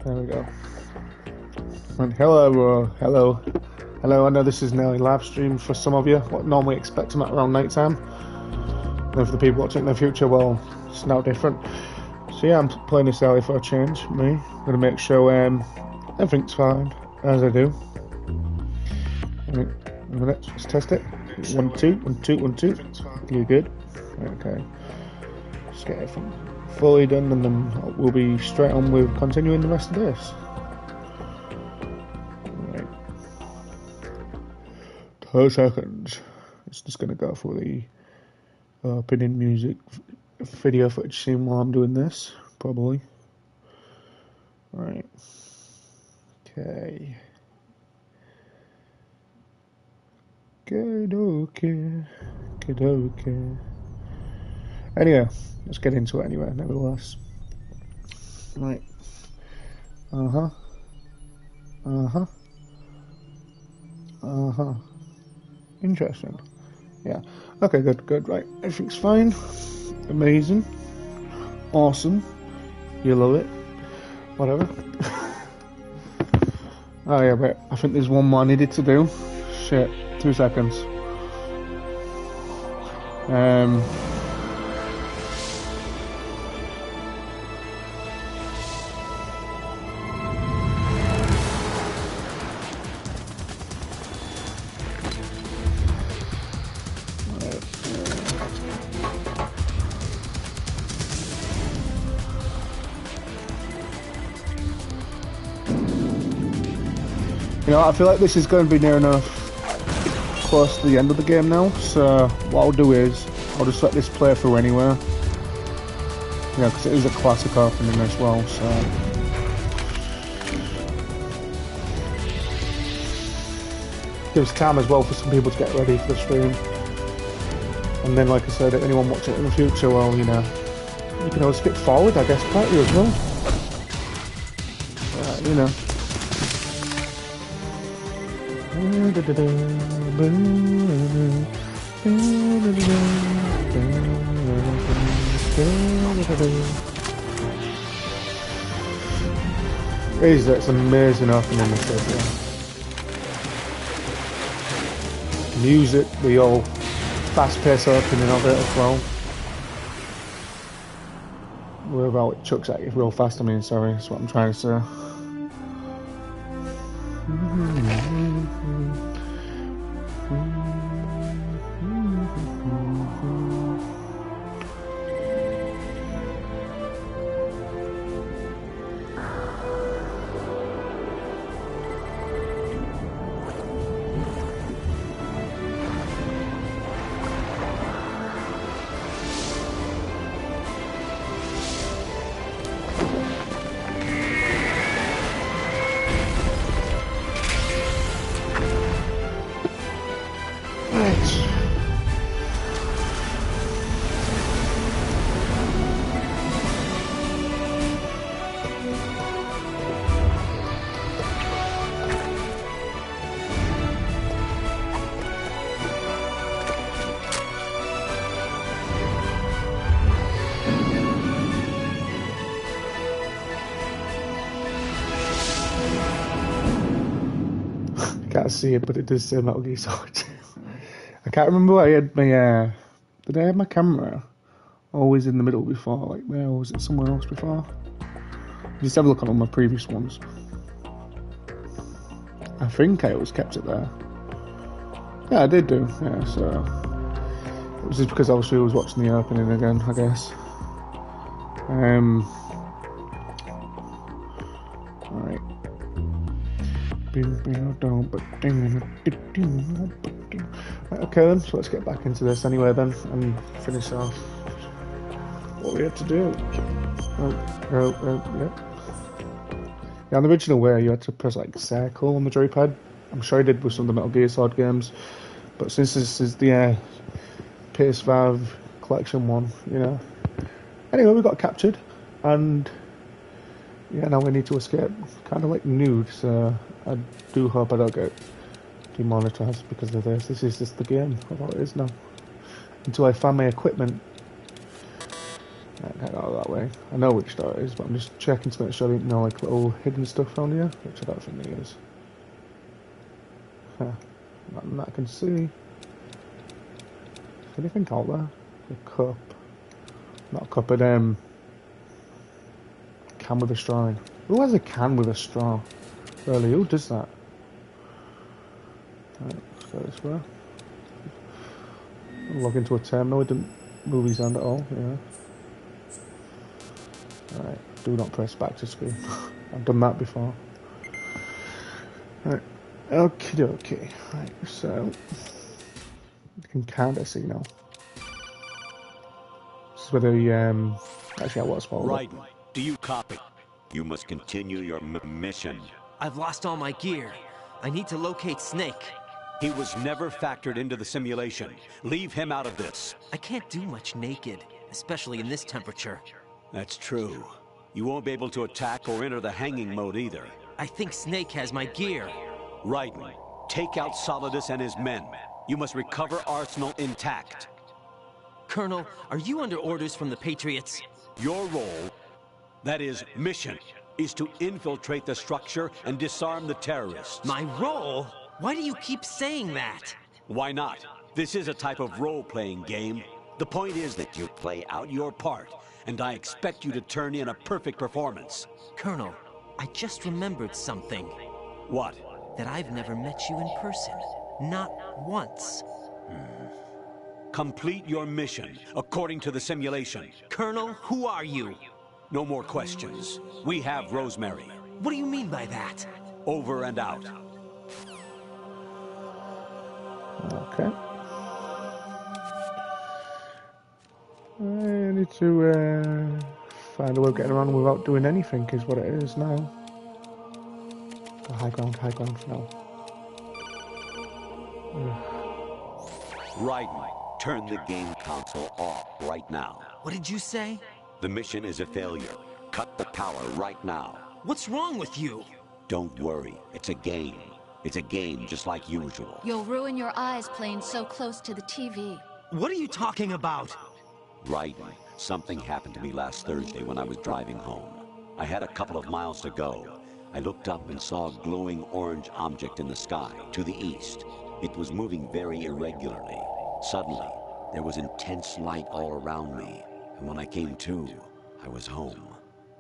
There we go. And hello, hello. Hello, I know this is nearly live stream for some of you. What normally expect them at around night time. And for the people watching in the future, well, it's now different. So yeah, I'm playing this early for a change, me. I'm going to make sure everything's fine, as I do. A minute, let's test it. 1, 2, 1, 2, 1, 2. You're good. Okay. Just get everything fully done and then we'll be straight on with continuing the rest of this. Right. 2 seconds. It's just going to go for the opening music video footage scene while I'm doing this, probably. Right. Okay. Good, okay. Good, okay. Anyway, let's get into it anyway, nevertheless. Right. Uh-huh. Uh-huh. Uh-huh. Interesting. Yeah. Okay, good, right. Everything's fine. Amazing. Awesome. You love it. Whatever. Oh yeah, but I think there's one more I needed to do. Shit. 2 seconds. You know, I feel like this is going to be near enough close to the end of the game now, so what I'll do is I'll just let this play through anywhere. Yeah, because it is a classic opening as well, so gives time as well for some people to get ready for the stream. And then, like I said, anyone watching it in the future, well, you know, you can always skip forward, I guess, can't you, as well? You know. It's amazing opening this video. Music, the old fast-paced opening of it as well. Where it chucks at you real fast, I mean, sorry, that's what I'm trying to say. Can't see it, but it does say Metal Gear Solid. I can't remember where I had my did I have my camera always in the middle before, like there, or was it somewhere else before? Just have a look on all my previous ones. I think I always kept it there. Yeah, I did do, yeah, so it was just because obviously I was watching the opening again, I guess. Alright. Okay then, so let's get back into this anyway then, and finish off what we had to do. Yep. Yeah, on the original way you had to press like circle on the joypad. I'm sure I did with some of the Metal Gear Solid games, but since this is the PS5 collection one, you know. Anyway, we got captured, and yeah, now we need to escape. Kind of like nude, so I do hope I don't get demonetized because of this. This is just the game of how it is now. Until I find my equipment. I can't go that way. I know which door it is, but I'm just checking to make sure there ain't no like little hidden stuff around here, which I don't think there is. Huh. Nothing that I can see. Is anything out there? A cup. Not a cup, but can with a straw in. Who has a can with a straw? Really, who does that? Right, let's go this way. Log into a terminal, it didn't move his hand at all, yeah. Alright, do not press back to screen. I've done that before. Right, okie dokie. Right, so you can kind of see now. This is where the actually I was followed. Right, do you copy? You must continue your mission. I've lost all my gear. I need to locate Snake. He was never factored into the simulation. Leave him out of this. I can't do much naked, especially in this temperature. That's true. You won't be able to attack or enter the hanging mode either. I think Snake has my gear. Raiden, take out Solidus and his men. You must recover Arsenal intact. Colonel, are you under orders from the Patriots? Your role, that is, mission, is to infiltrate the structure and disarm the terrorists. My role? Why do you keep saying that? Why not? This is a type of role-playing game. The point is that you play out your part, and I expect you to turn in a perfect performance. Colonel, I just remembered something. What? That I've never met you in person. Not once. Complete your mission, according to the simulation. Colonel, who are you? No more questions. We have Rosemary. What do you mean by that? Over and out. Okay. I need to find a way of getting around without doing anything is what it is now. High ground for now. Raiden, turn the game console off right now. What did you say? The mission is a failure. Cut the power right now. What's wrong with you? Don't worry, it's a game. It's a game just like usual. You'll ruin your eyes playing so close to the TV. What are you talking about? Raiden, something happened to me last Thursday when I was driving home. I had a couple of miles to go. I looked up and saw a glowing orange object in the sky, to the east. It was moving very irregularly. Suddenly, there was intense light all around me, and when I came to, I was home.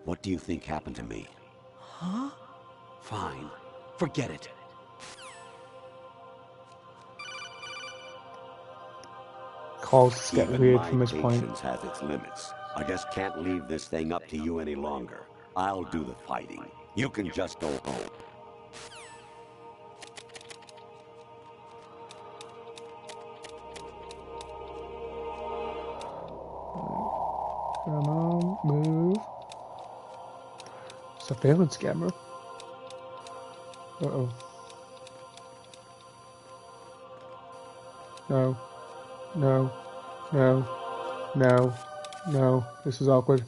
What do you think happened to me? Huh? Fine. Forget it. Calls get weird from this point. Patience has its limits. I just can't leave this thing up to you any longer. I'll do the fighting. You can just go home. Come on, move. Surveillance camera. Uh-oh. No. No. No. No. No. This is awkward.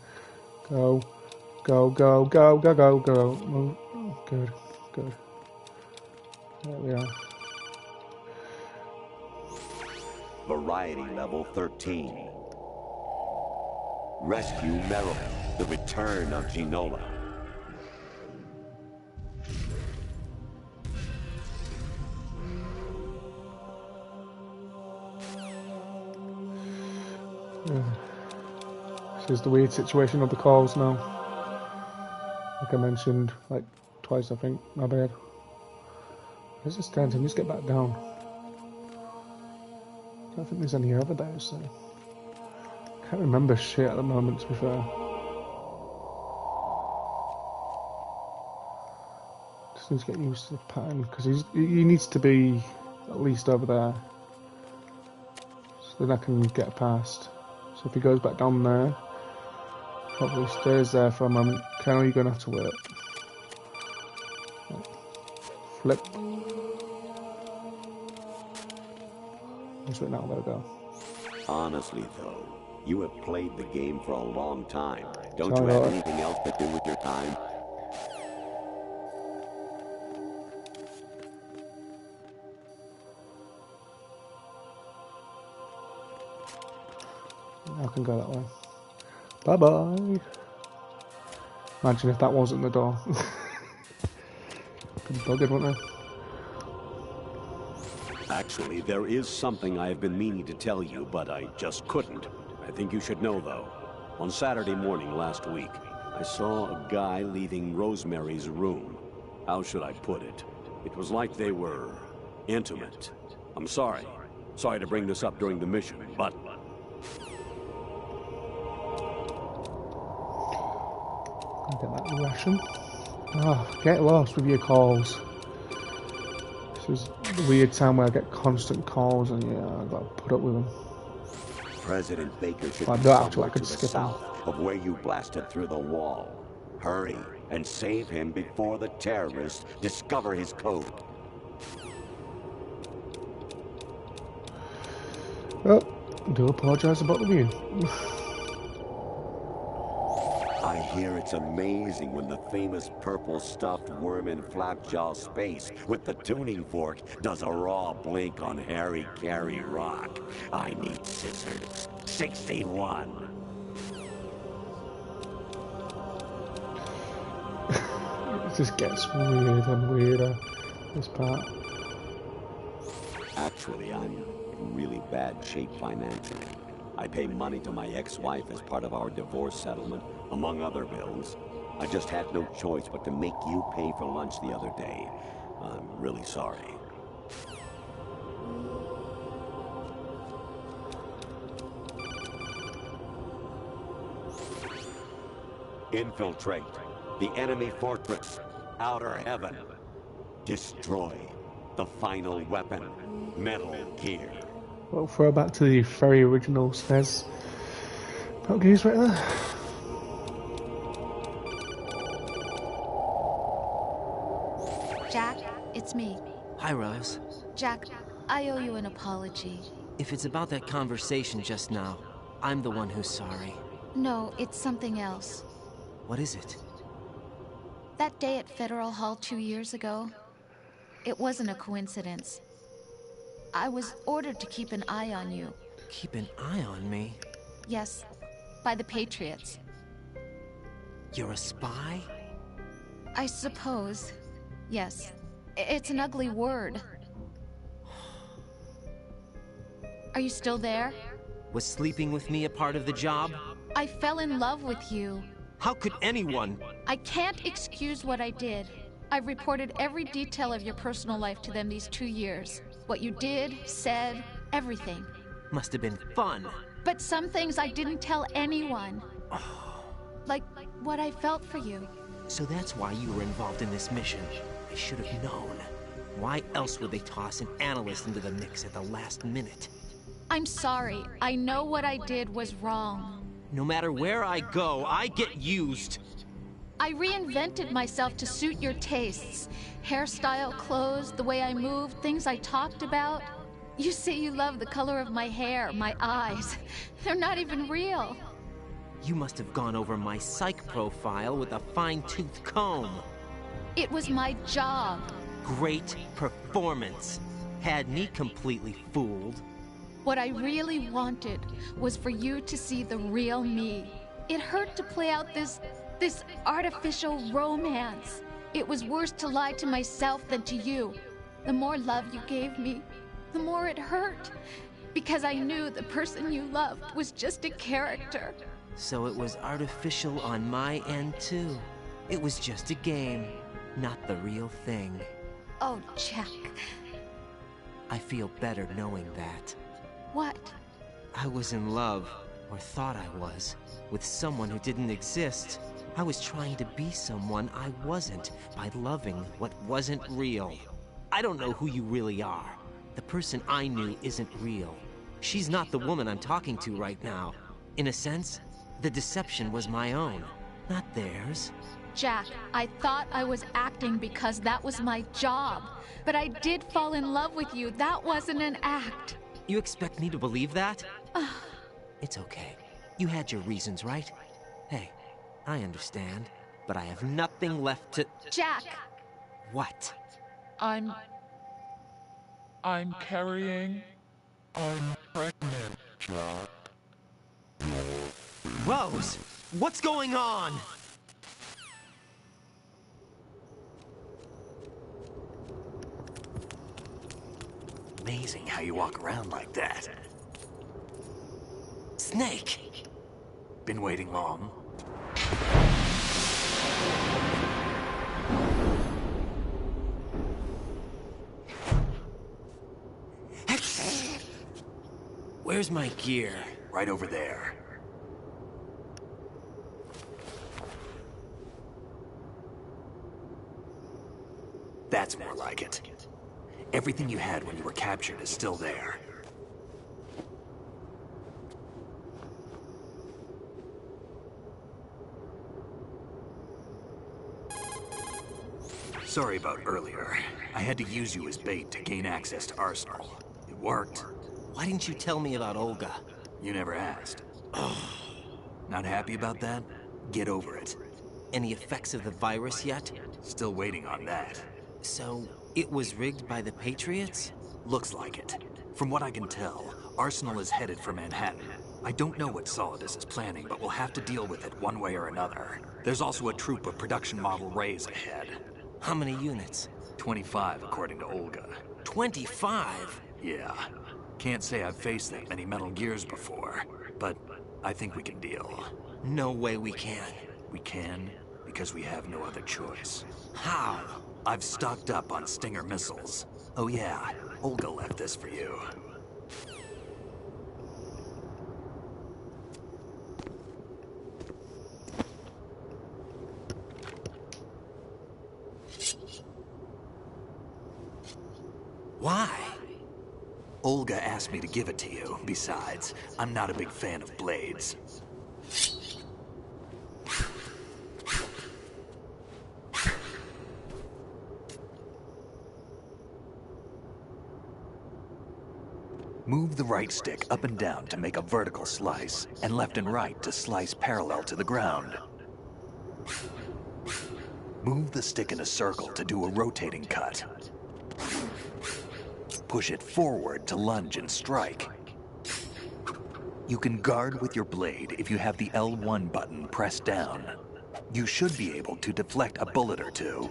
Go. Go, go, go, go, go, go. Move. Good. Good. There we are. Variety level 13. Rescue Meryl, the return of Ginola. This is the weird situation of the calls now. Like I mentioned, like twice I think, my bad. Where's this tent? And just get back down. I don't think there's any over there, so. Can't remember shit at the moment, to be fair. Just need to get used to the pattern, because he needs to be at least over there. So then I can get past. So if he goes back down there, probably stays there for a moment. Colonel, you're going to have to wait. Flip. Just wait now, there we go. Honestly, though, you have played the game for a long time. Don't Sorry, you have Lord. anything else to do with your time? I can go that way. Bye-bye. Imagine if that wasn't the door. Been buggered, wouldn't it? Actually, there is something I have been meaning to tell you, but I just couldn't. I think you should know, though. On Saturday morning last week, I saw a guy leaving Rosemary's room. How should I put it? It was like they were intimate. I'm sorry. Sorry to bring this up during the mission, but... Get that ration. Get lost with your calls. This is the weird time where I get constant calls and yeah, I've got to put up with them. President Baker should Well, be no, somewhere actually, I could to the skip him. south of where you blasted through the wall. Hurry and save him before the terrorists discover his code. Oh, I do apologise about the view. I hear it's amazing when the famous purple stuffed worm in Flapjaw space with the tuning fork does a raw blink on Harry Carey Rock. I need scissors. 61. It just gets weird and weirder, this part. Actually, I'm in really bad shape financially. I pay money to my ex-wife as part of our divorce settlement, among other bills. I just had no choice but to make you pay for lunch the other day. I'm really sorry. Infiltrate the enemy fortress, Outer Heaven. Destroy the final weapon, Metal Gear. Well, throwback to the very original SNES Metal Gears right there. Jack, it's me. Hi, Rose. Jack, I owe you an apology. If it's about that conversation just now, I'm the one who's sorry. No, it's something else. What is it? That day at Federal Hall 2 years ago, it wasn't a coincidence. I was ordered to keep an eye on you. Keep an eye on me? Yes, by the Patriots. You're a spy? I suppose. Yes. It's an ugly word. Are you still there? Was sleeping with me a part of the job? I fell in love with you. How could anyone? I can't excuse what I did. I've reported every detail of your personal life to them these 2 years. What you did, said, everything. Must have been fun. But some things I didn't tell anyone. Like what I felt for you. So that's why you were involved in this mission. I should have known. Why else would they toss an analyst into the mix at the last minute? I'm sorry. I know what I did was wrong. No matter where I go, I get used. I reinvented myself to suit your tastes. Hairstyle, clothes, the way I moved, things I talked about. You say you love the color of my hair, my eyes. They're not even real. You must have gone over my psych profile with a fine-tooth comb. It was my job. Great performance. Had me completely fooled. What I really wanted was for you to see the real me. It hurt to play out this artificial romance. It was worse to lie to myself than to you. The more love you gave me, the more it hurt. Because I knew the person you loved was just a character. So it was artificial on my end too. It was just a game, not the real thing. Oh, Jack. I feel better knowing that. What? I was in love, or thought I was, with someone who didn't exist. I was trying to be someone I wasn't by loving what wasn't real. I don't know who you really are. The person I knew isn't real. She's not the woman I'm talking to right now. In a sense, the deception was my own, not theirs. Jack, I thought I was acting because that was my job. But I did fall in love with you. That wasn't an act. You expect me to believe that? It's okay. You had your reasons, right? Hey, I understand, but I have nothing left to... Jack! What? I'm carrying... I'm pregnant, Jack. Rose! What's going on? Amazing how you walk around like that. Snake! Been waiting long? Where's my gear? Right over there. That's more like it. Everything you had when you were captured is still there. Sorry about earlier. I had to use you as bait to gain access to Arsenal. It worked. Why didn't you tell me about Olga? You never asked. Not happy about that? Get over it. Any effects of the virus yet? Still waiting on that. So, it was rigged by the Patriots? Looks like it. From what I can tell, Arsenal is headed for Manhattan. I don't know what Solidus is planning, but we'll have to deal with it one way or another. There's also a troop of production model Rays ahead. How many units? 25, according to Olga. 25? Yeah. Can't say I've faced that many Metal Gears before, but I think we can deal. No way we can. We can, because we have no other choice. How? I've stocked up on Stinger missiles. Oh yeah, Olga left this for you. Why? Olga asked me to give it to you. Besides, I'm not a big fan of blades. Move the right stick up and down to make a vertical slice, and left and right to slice parallel to the ground. Move the stick in a circle to do a rotating cut. Push it forward to lunge and strike. You can guard with your blade if you have the L1 button pressed down. You should be able to deflect a bullet or two.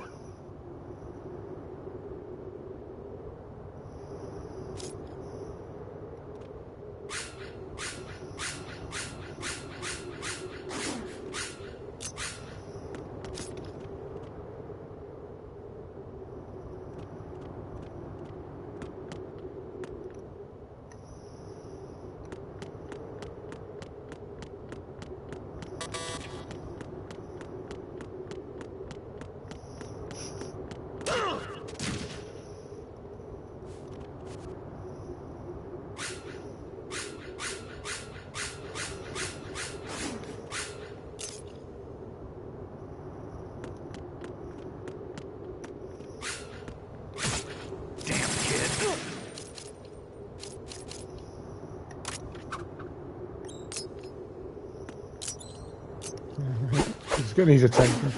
He's getting his attention.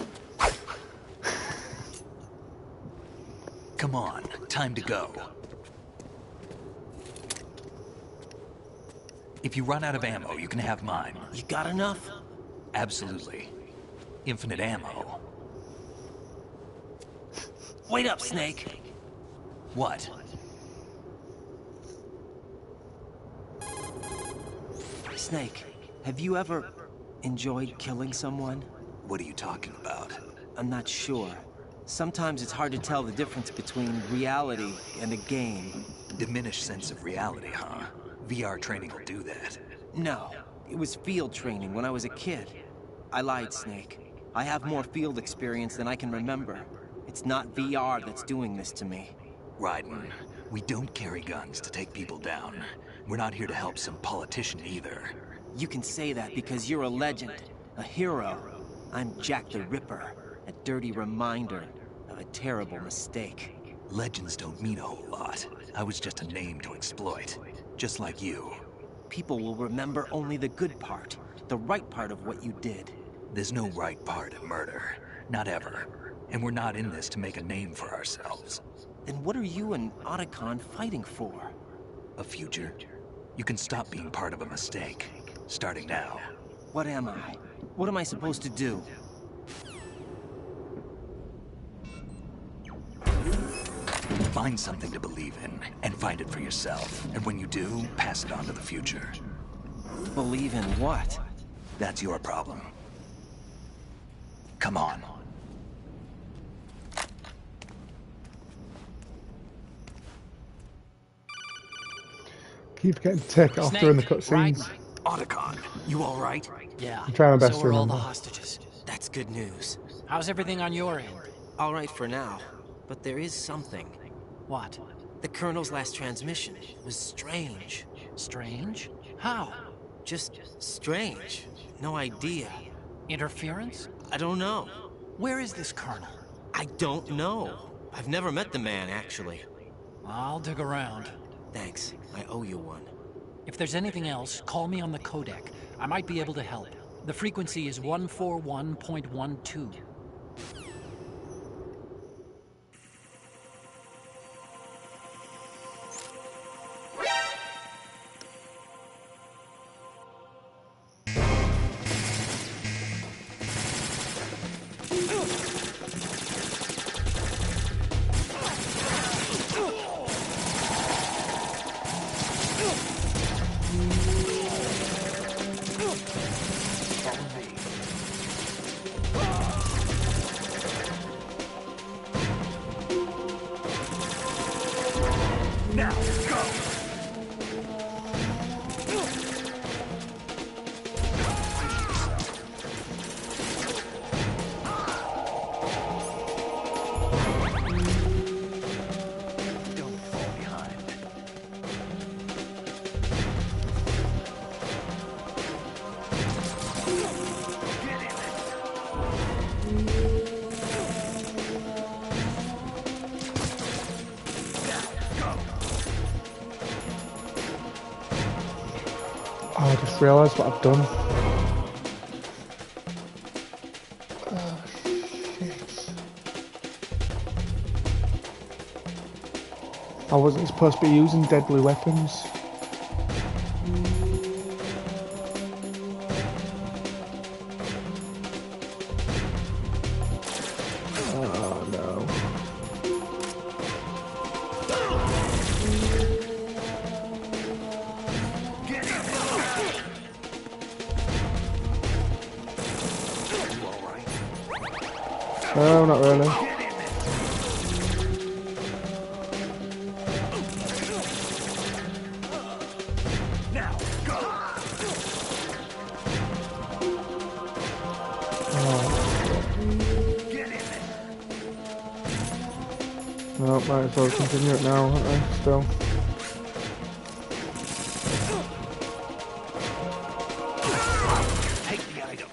Come on, time to go. If you run out of ammo, you can have mine. You got enough? Absolutely. Infinite ammo. Wait up, Snake. What? Snake, have you ever enjoyed killing someone? What are you talking about? I'm not sure. Sometimes it's hard to tell the difference between reality and a game. Diminished sense of reality, huh? VR training will do that. No, it was field training when I was a kid. I lied, Snake. I have more field experience than I can remember. It's not VR that's doing this to me. Raiden, we don't carry guns to take people down. We're not here to help some politician either. You can say that because you're a legend, a hero. I'm Jack the Ripper, a dirty reminder of a terrible mistake. Legends don't mean a whole lot. I was just a name to exploit, just like you. People will remember only the good part, the right part of what you did. There's no right part in murder. Not ever. And we're not in this to make a name for ourselves. Then what are you and Otacon fighting for? A future. You can stop being part of a mistake. Starting now. What am I? What am I supposed to do? Find something to believe in, and find it for yourself. And when you do, pass it on to the future. Believe in what? That's your problem. Come on. Keep getting taken off during the cutscenes. Otacon, you all right? Yeah. I'm trying my best so to are all the remember. hostages. That's good news. How's everything on your end? All right for now, but there is something. What? The Colonel's last transmission was strange. Strange? How? Just strange. No idea. Interference? I don't know. Where is this Colonel? I don't know. I've never met the man, actually. I'll dig around. Thanks. I owe you one. If there's anything else, call me on the codec. I might be able to help. The frequency is 141.12. Now, go! Don't fall behind. Get in Oh, I just realised what I've done. Oh, shit. I wasn't supposed to be using deadly weapons. Oh, no. No, not really. now, go! Get in there. No, might as well continue it now, aren't I? Still. Take the item.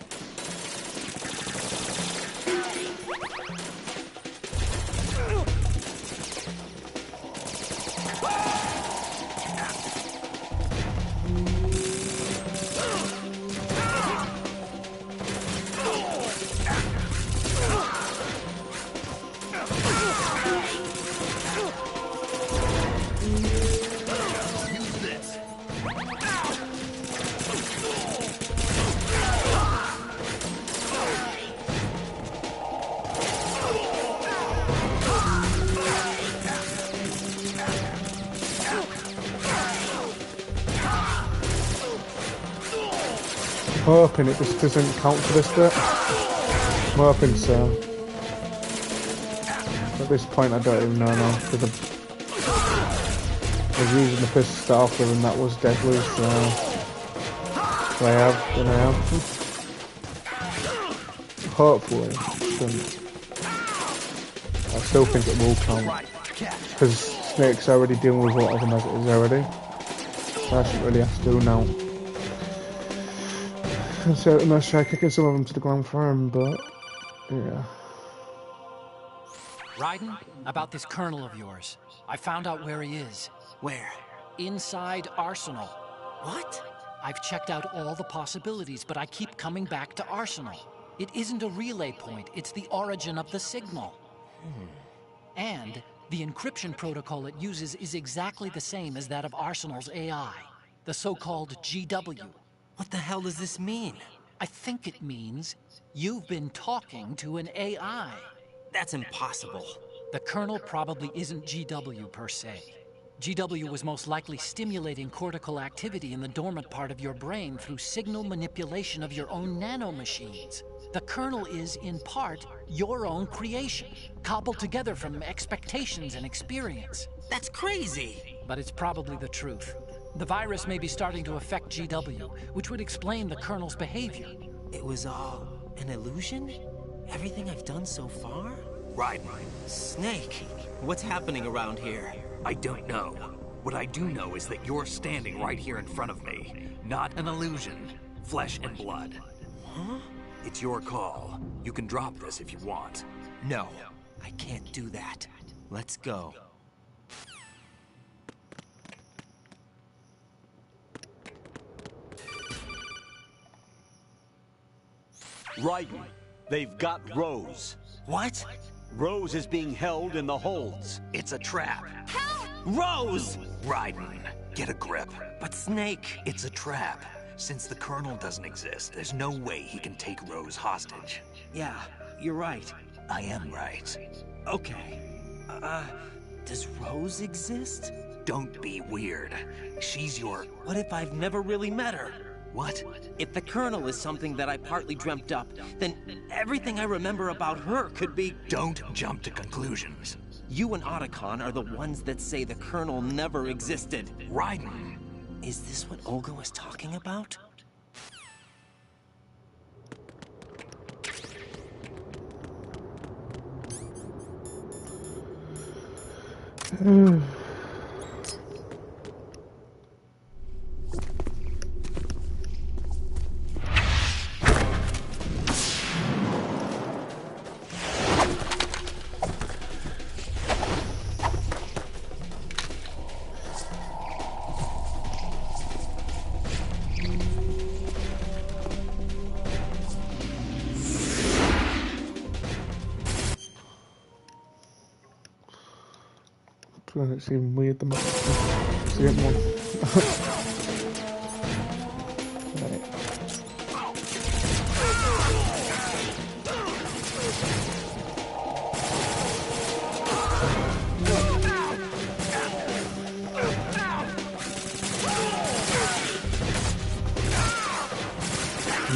Use this. Hoping it just doesn't count for this bit. I'm hoping so. At this point I don't even know now, because I was using the fist to start off with and that was deadly, so I have, then I have. Hopefully it shouldn't. I still think it will count, because Snake's already dealing with a lot of them as it is already. So I shouldn't really have to do now. So I'm gonna try kicking some of them to the ground for him, but yeah. Raiden, about this Colonel of yours. I found out where he is. Where? Inside Arsenal. What? I've checked out all the possibilities, but I keep coming back to Arsenal. It isn't a relay point, it's the origin of the signal. And the encryption protocol it uses is exactly the same as that of Arsenal's AI, the so-called GW. What the hell does this mean? I think it means you've been talking to an AI. That's impossible. The kernel probably isn't GW per se. GW was most likely stimulating cortical activity in the dormant part of your brain through signal manipulation of your own nanomachines. The kernel is, in part, your own creation, cobbled together from expectations and experience. That's crazy. But it's probably the truth. The virus may be starting to affect GW, which would explain the kernel's behavior. It was all an illusion? Everything I've done so far? Raiden, Snake, what's happening around here? I don't know. What I do know is that you're standing right here in front of me. Not an illusion. Flesh and blood. Huh? It's your call. You can drop this if you want. No, I can't do that. Let's go. Raiden, they've got Rose. What? Rose is being held in the holds. It's a trap. Rose! Raiden, get a grip. But Snake... It's a trap. Since the Colonel doesn't exist, there's no way he can take Rose hostage. Yeah, you're right. I am right. Okay. Does Rose exist? Don't be weird. She's your... What if I've never really met her? What? If the Colonel is something that I partly dreamt up, then everything I remember about her could be... Don't jump to conclusions. You and Otacon are the ones that say the Colonel never existed. Raiden! Is this what Olga was talking about? It's even weird the moment. It's the other one. Right.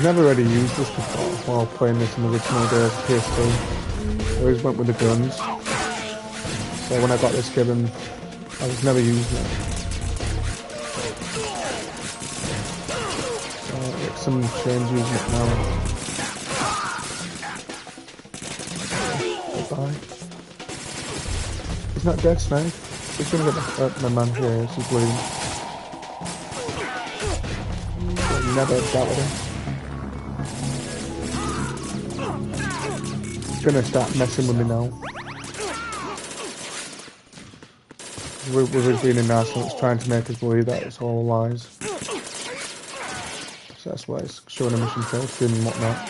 Never really used this before while playing this in the original days of PS2. I always went with the guns. So when I got this given, I was never using it. So it's some change using it now. Goodbye. He's not dead, Snake. He's gonna get my man here. She's bleeding. I never dealt with him. He's gonna start messing with me now. With us being in National, it's trying to make us believe that it's all lies. So that's why it's showing a mission failed and whatnot.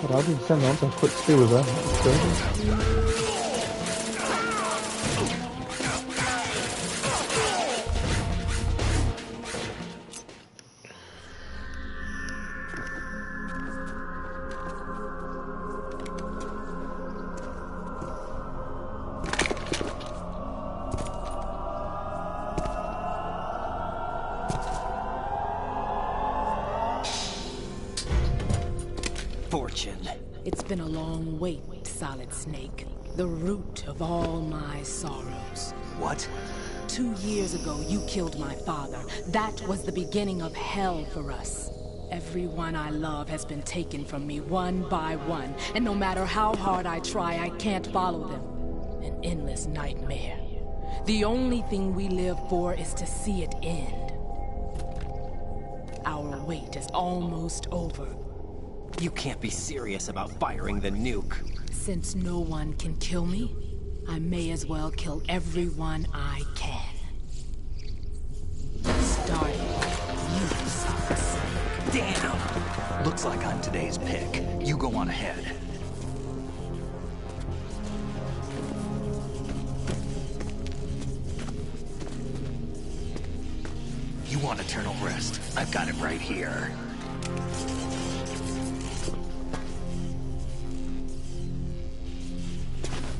But I'll just send on some quick steal with that. Fortune. It's been a long wait, Solid Snake. The root of all my sorrows. What? 2 years ago, you killed my father. That was the beginning of hell for us. Everyone I love has been taken from me one by one, and no matter how hard I try, I can't follow them. An endless nightmare. The only thing we live for is to see it end. Our wait is almost over. You can't be serious about firing the nuke. Since no one can kill me, I may as well kill everyone I can. Starting with you, Solid Snake. Damn! Looks like I'm today's pick. You go on ahead. You want eternal rest? I've got it right here.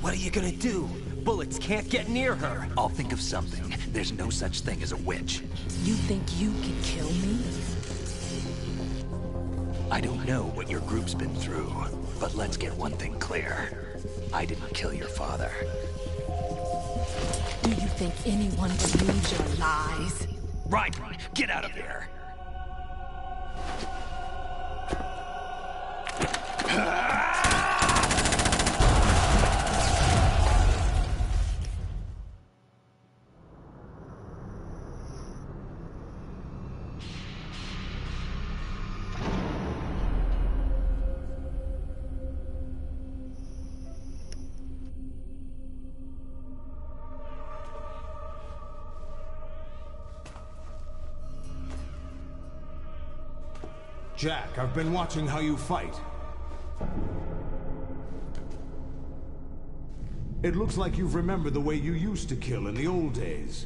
What are you gonna do? Bullets can't get near her. I'll think of something. There's no such thing as a witch. You think you can kill me? I don't know what your group's been through, but let's get one thing clear. I didn't kill your father. Do you think anyone believes your lies? Right! Get out of here! Jack, I've been watching how you fight. It looks like you've remembered the way you used to kill in the old days.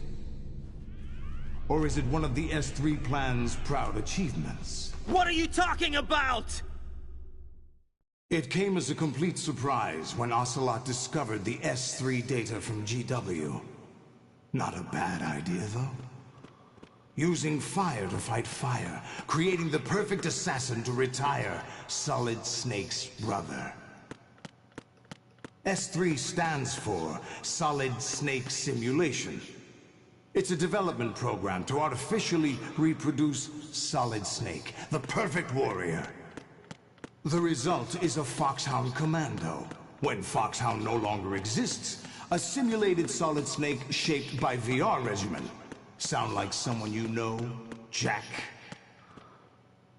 Or is it one of the S3 plan's proud achievements? What are you talking about? It came as a complete surprise when Ocelot discovered the S3 data from GW. Not a bad idea, though. Using fire to fight fire, creating the perfect assassin to retire Solid Snake's brother. S3 stands for Solid Snake Simulation. It's a development program to artificially reproduce Solid Snake, the perfect warrior. The result is a Foxhound Commando. When Foxhound no longer exists, a simulated Solid Snake shaped by VR regimen. Sound like someone you know, Jack?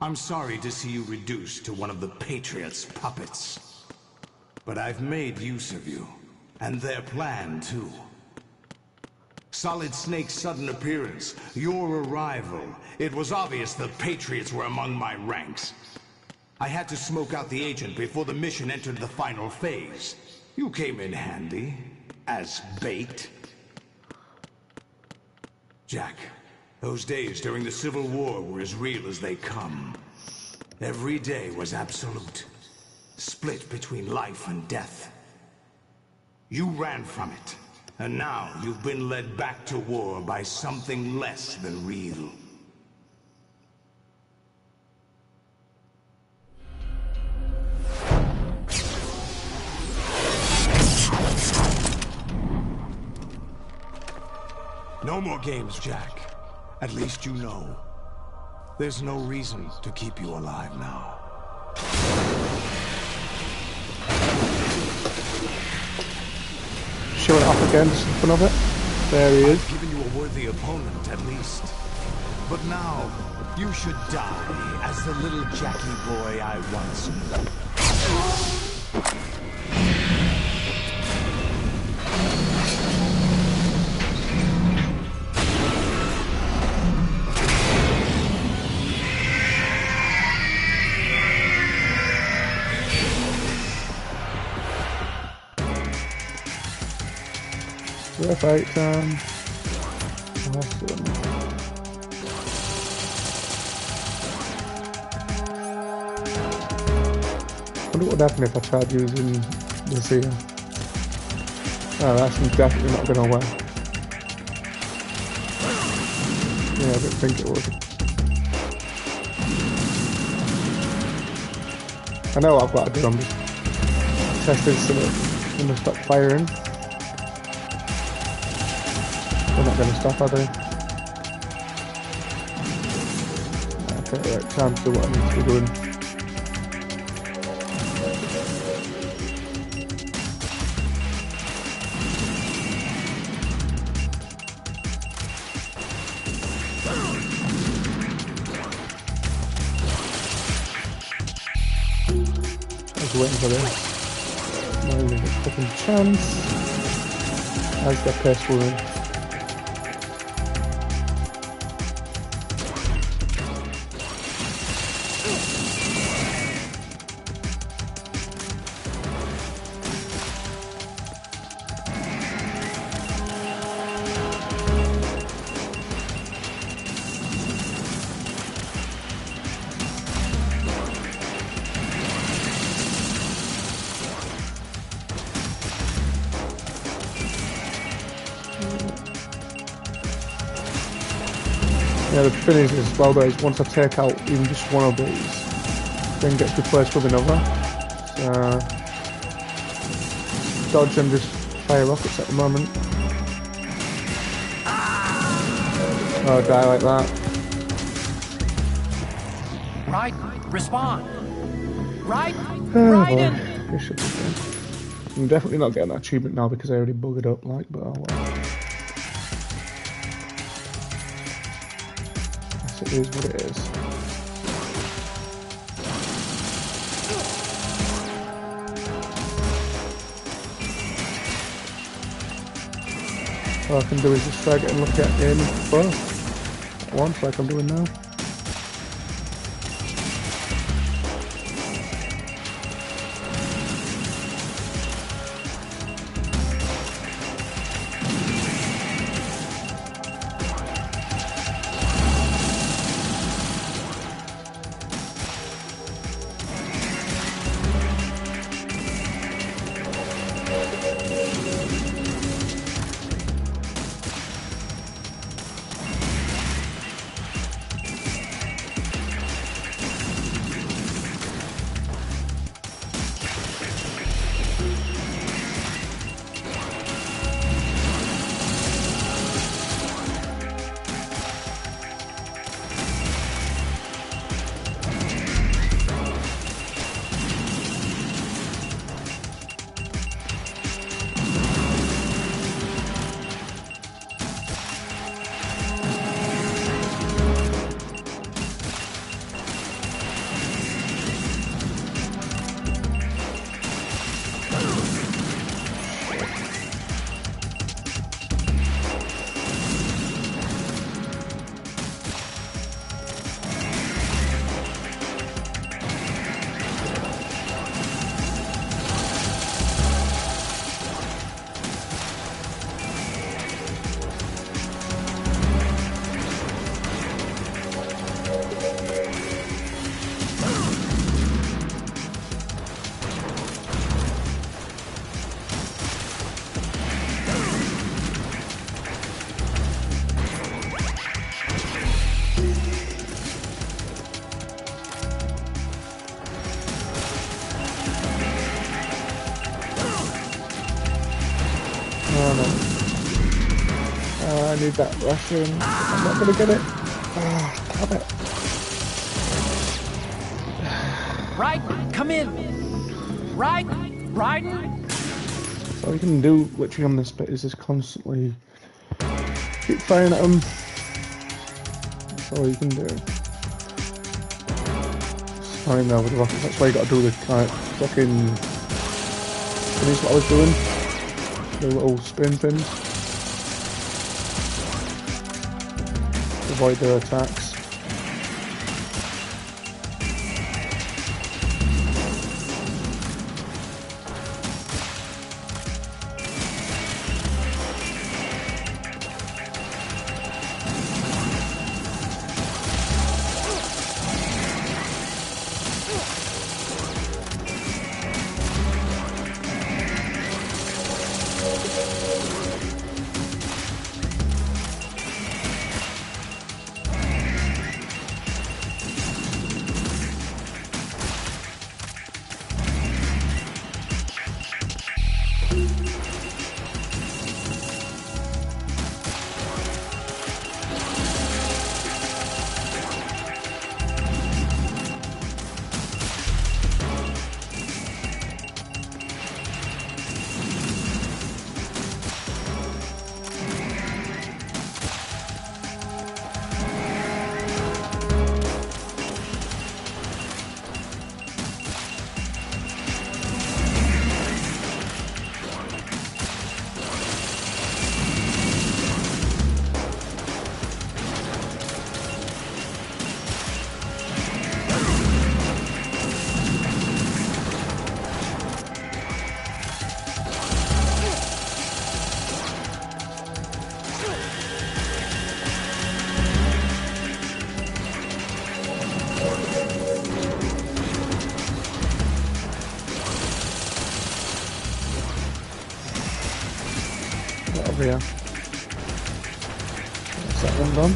I'm sorry to see you reduced to one of the Patriots' puppets. But I've made use of you, and their plan too. Solid Snake's sudden appearance, your arrival, it was obvious the Patriots were among my ranks. I had to smoke out the agent before the mission entered the final phase. You came in handy, as bait. Jack, those days during the Civil War were as real as they come. Every day was absolute, split between life and death. You ran from it, and now you've been led back to war by something less than real. No more games, Jack. At least you know. There's no reason to keep you alive now. Show it off again, just for fun of it. There he is. I've given you a worthy opponent, at least. But now, you should die as the little Jackie boy I once knew. Perfect, awesome. I wonder what would happen if I tried using this here. Oh, that's definitely not going to work. Yeah, I didn't think it would. I know what I've got to do, I'm just testing something. I'm going to stop firing. They're not going to stop, are they? Okay, right, time to do what I need to be doing. I was waiting for this. Now we get a fucking chance. How's that pace moving? Yeah, the thing is as well guys, once I take out even just one of these, then gets replaced with another. So, dodge and just fire rockets at the moment. Oh, die like that. Right, respond. Right, Oh, Raiden. this should be fun. I'm definitely not getting that achievement now because I already buggered up, like, but oh well. It is what it is. All I can do is just drag it and look at aiming for both at once, like I'm doing now. I need that Russian. I'm not gonna get it. Damn it. Raiden, come in. Raiden. So all you can do literally on this bit is just constantly keep firing at them. That's all you can do. Fine now with the rockets, that's why you gotta do the fucking finish what I was doing. The little spin things. Avoid their attacks. over here. That's that one done.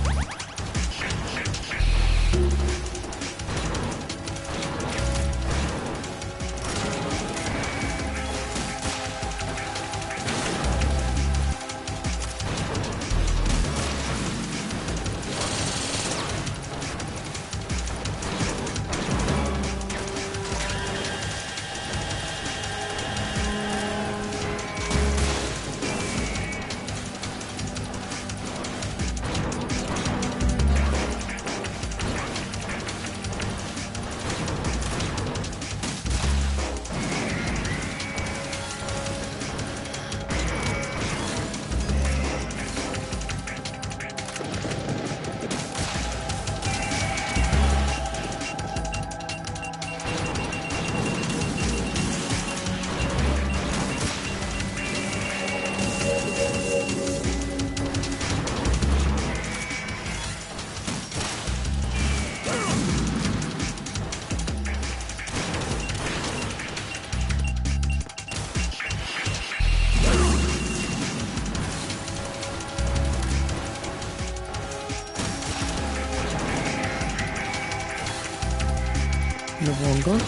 Another one gone.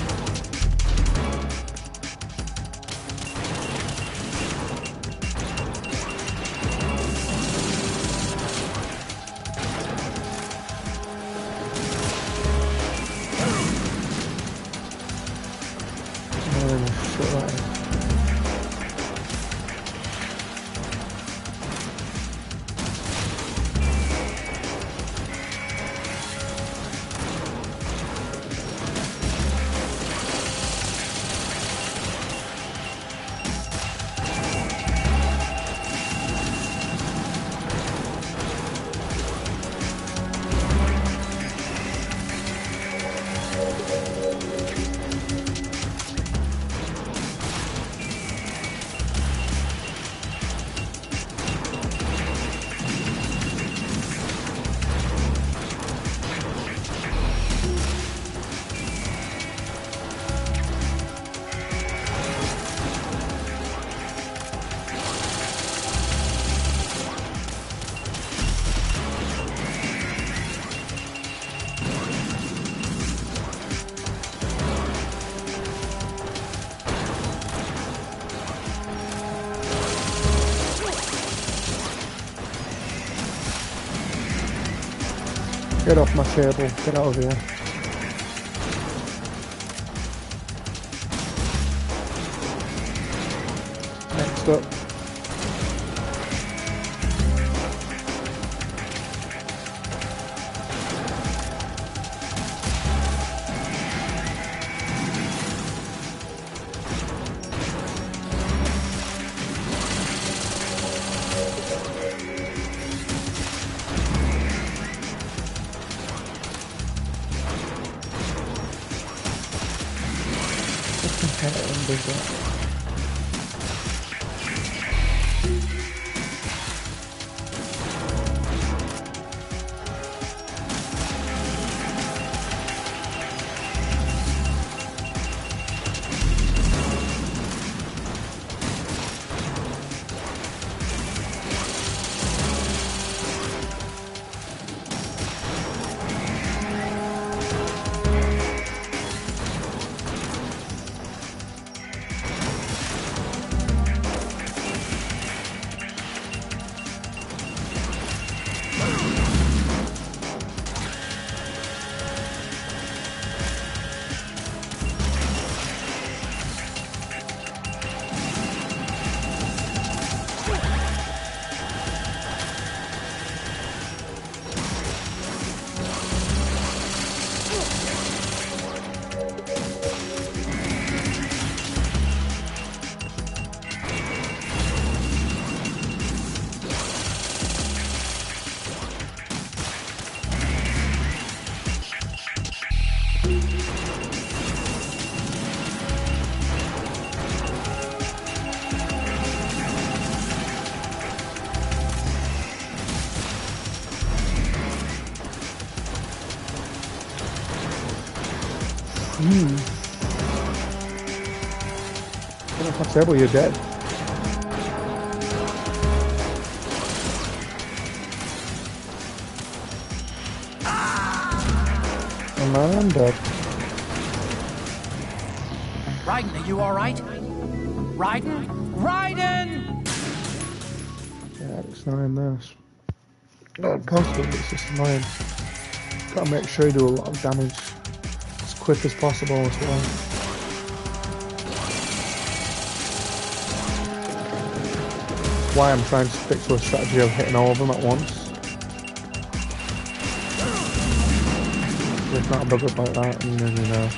Get off my table, get out of here. Next up. Get off my table, you're dead. man, I'm dead. Raiden, are you alright? Raiden? Raiden! Yeah, it's annoying this. Not impossible, but it's just annoying. Gotta make sure you do a lot of damage as quick as possible as well. That's why I'm trying to stick to a strategy of hitting all of them at once. If not a bug up like that, and then you know.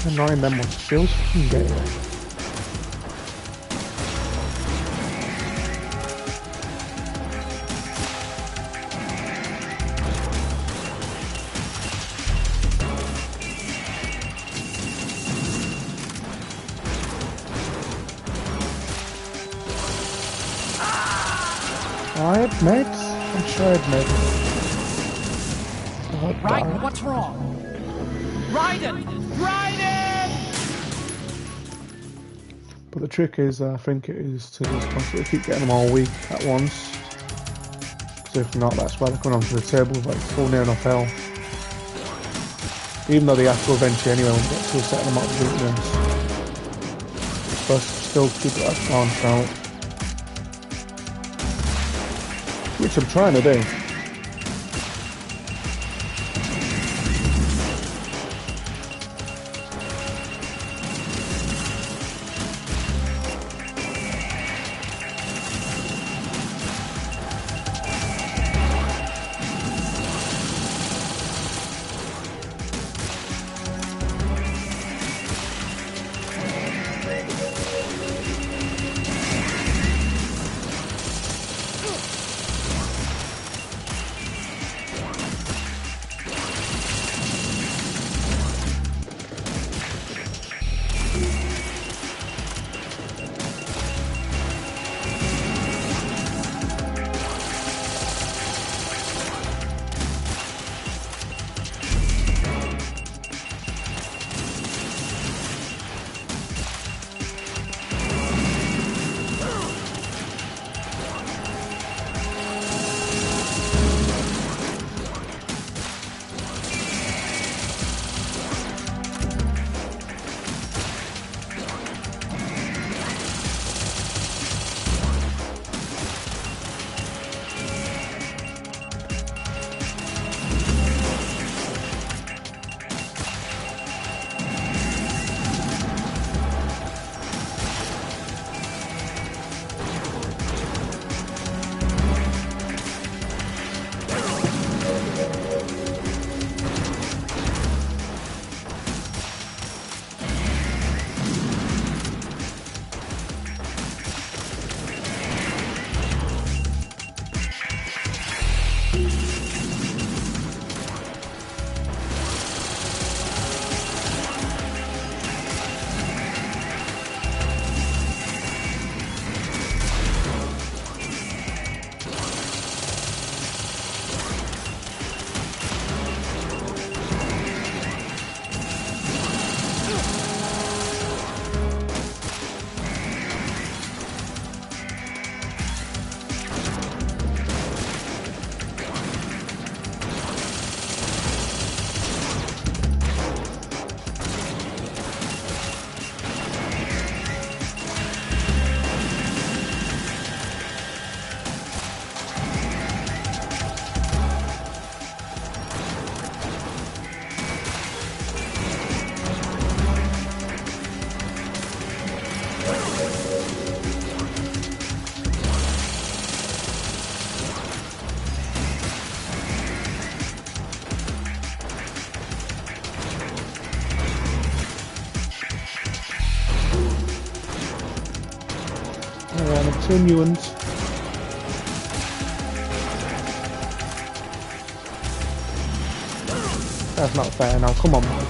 Annoying them with shields. Get it. I admit, I'm sure I admit. Raiden, what's wrong? Raiden! Raiden! But the trick is, I think it is to just constantly keep getting them all weak at once. Because if not, that's why they're coming onto the table with like full near enough health. Even though they have to eventually anyway when they get to a certain amount of weakness. But still keep that balance out. Which I'm trying to do. Continuance. That's not fair now, come on man.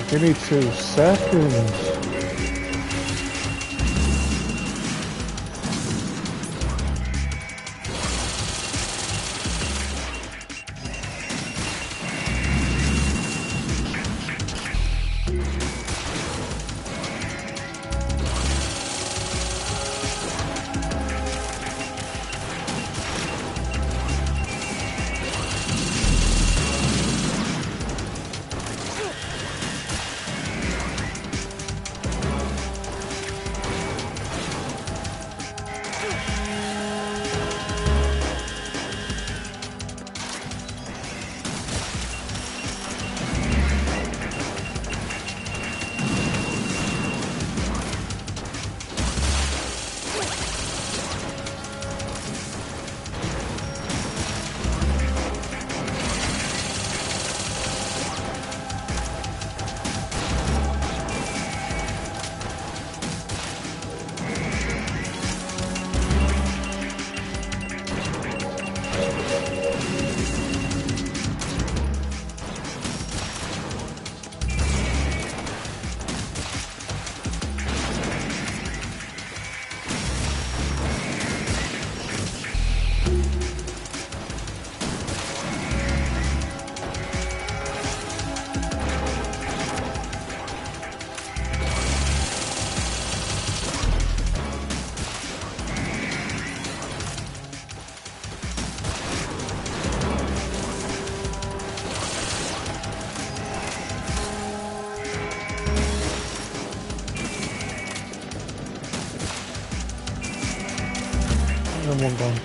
Give me 2 seconds. And one gone.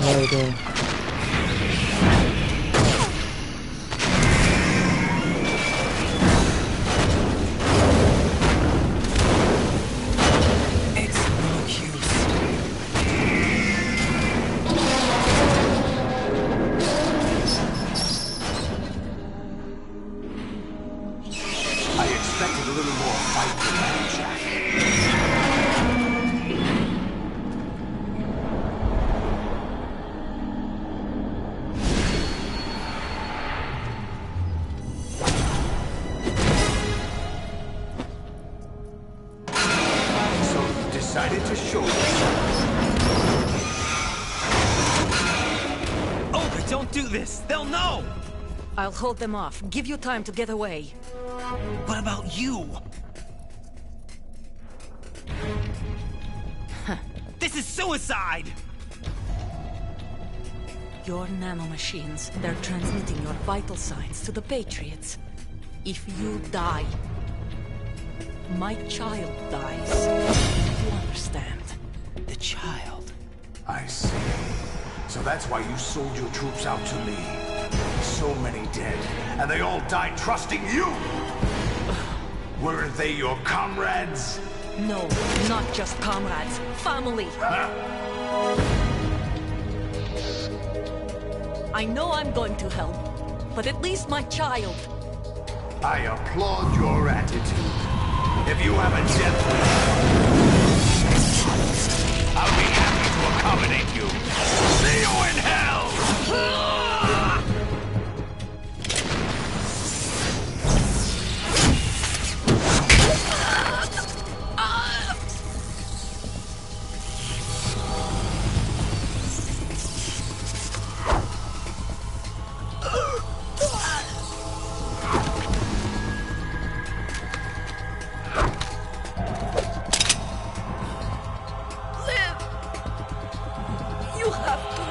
There we go. I expected a little more fight than that, Jack. So you decided to show yourself. Oh, but don't do this! They'll know! I'll hold them off. Give you time to get away. What about you? This is suicide! Your nanomachines, they're transmitting your vital signs to the Patriots. If you die, my child dies. You understand? The child. I see. So that's why you sold your troops out to me. So many dead, and they all died trusting you! Weren't they your comrades? No, not just comrades. Family. Huh? I know I'm going to hell, but at least my child. I applaud your attitude. If you have a death wish, I'll be happy to accommodate you. See you in hell! You have to.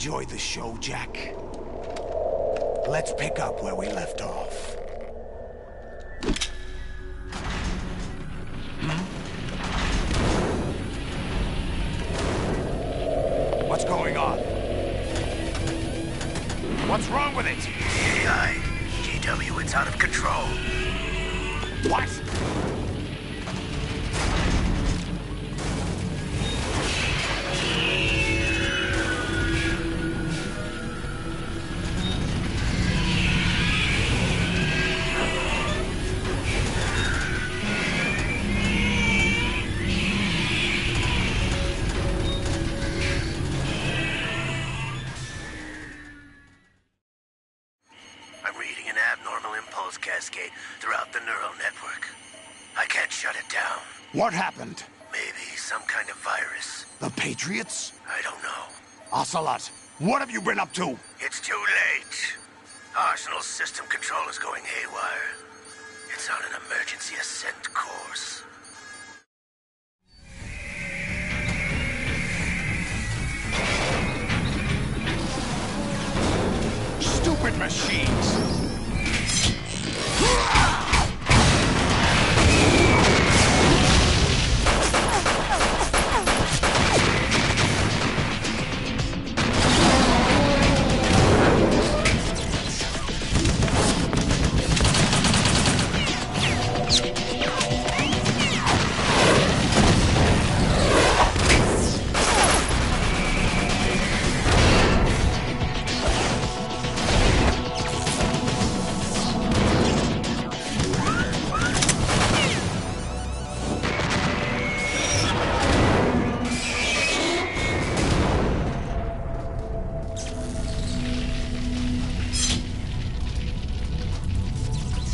Enjoy the show, Jack. Let's pick up where we left off. What's going on? What's wrong with it? AI. GW, it's out of control. What? I'm reading an abnormal impulse cascade throughout the neural network. I can't shut it down. What happened? Maybe some kind of virus. The Patriots? I don't know. Ocelot, what have you been up to? It's too late. Arsenal's system control is going haywire. It's on an emergency ascent course. Stupid machines!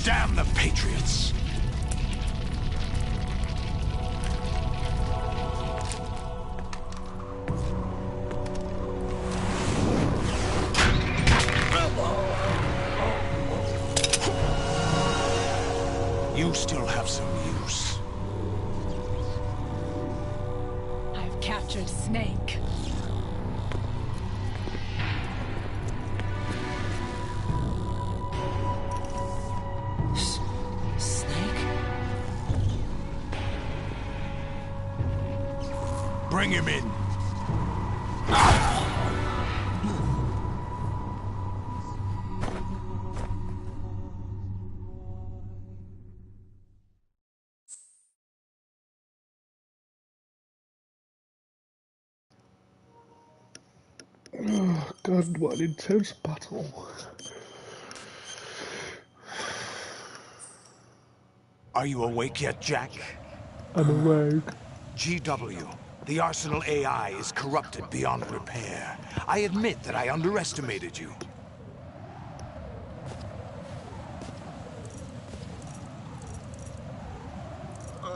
Damn the Patriots! You still have some use. I've captured Snake. Snake? Bring him in. Oh god, what an intense battle. Are you awake yet, Jack? I'm awake. GW, the Arsenal AI is corrupted beyond repair. I admit that I underestimated you.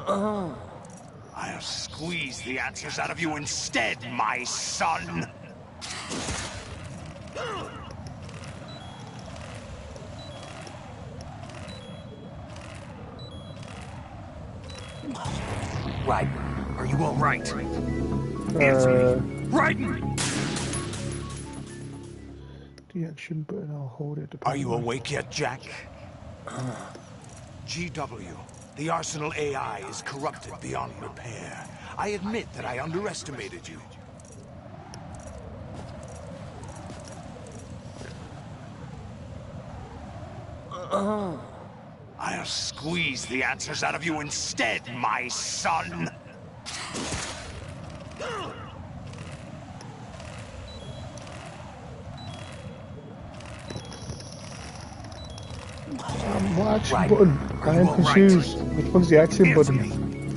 I'll squeeze the answers out of you instead, my son! Raiden, are you all right? Raiden! The action button, I'll hold it. Are you awake yet, Jack? GW, the Arsenal AI is corrupted beyond repair. I admit that I underestimated you. I'll squeeze the answers out of you instead, my son! What action button? I am confused. Which one's the action button?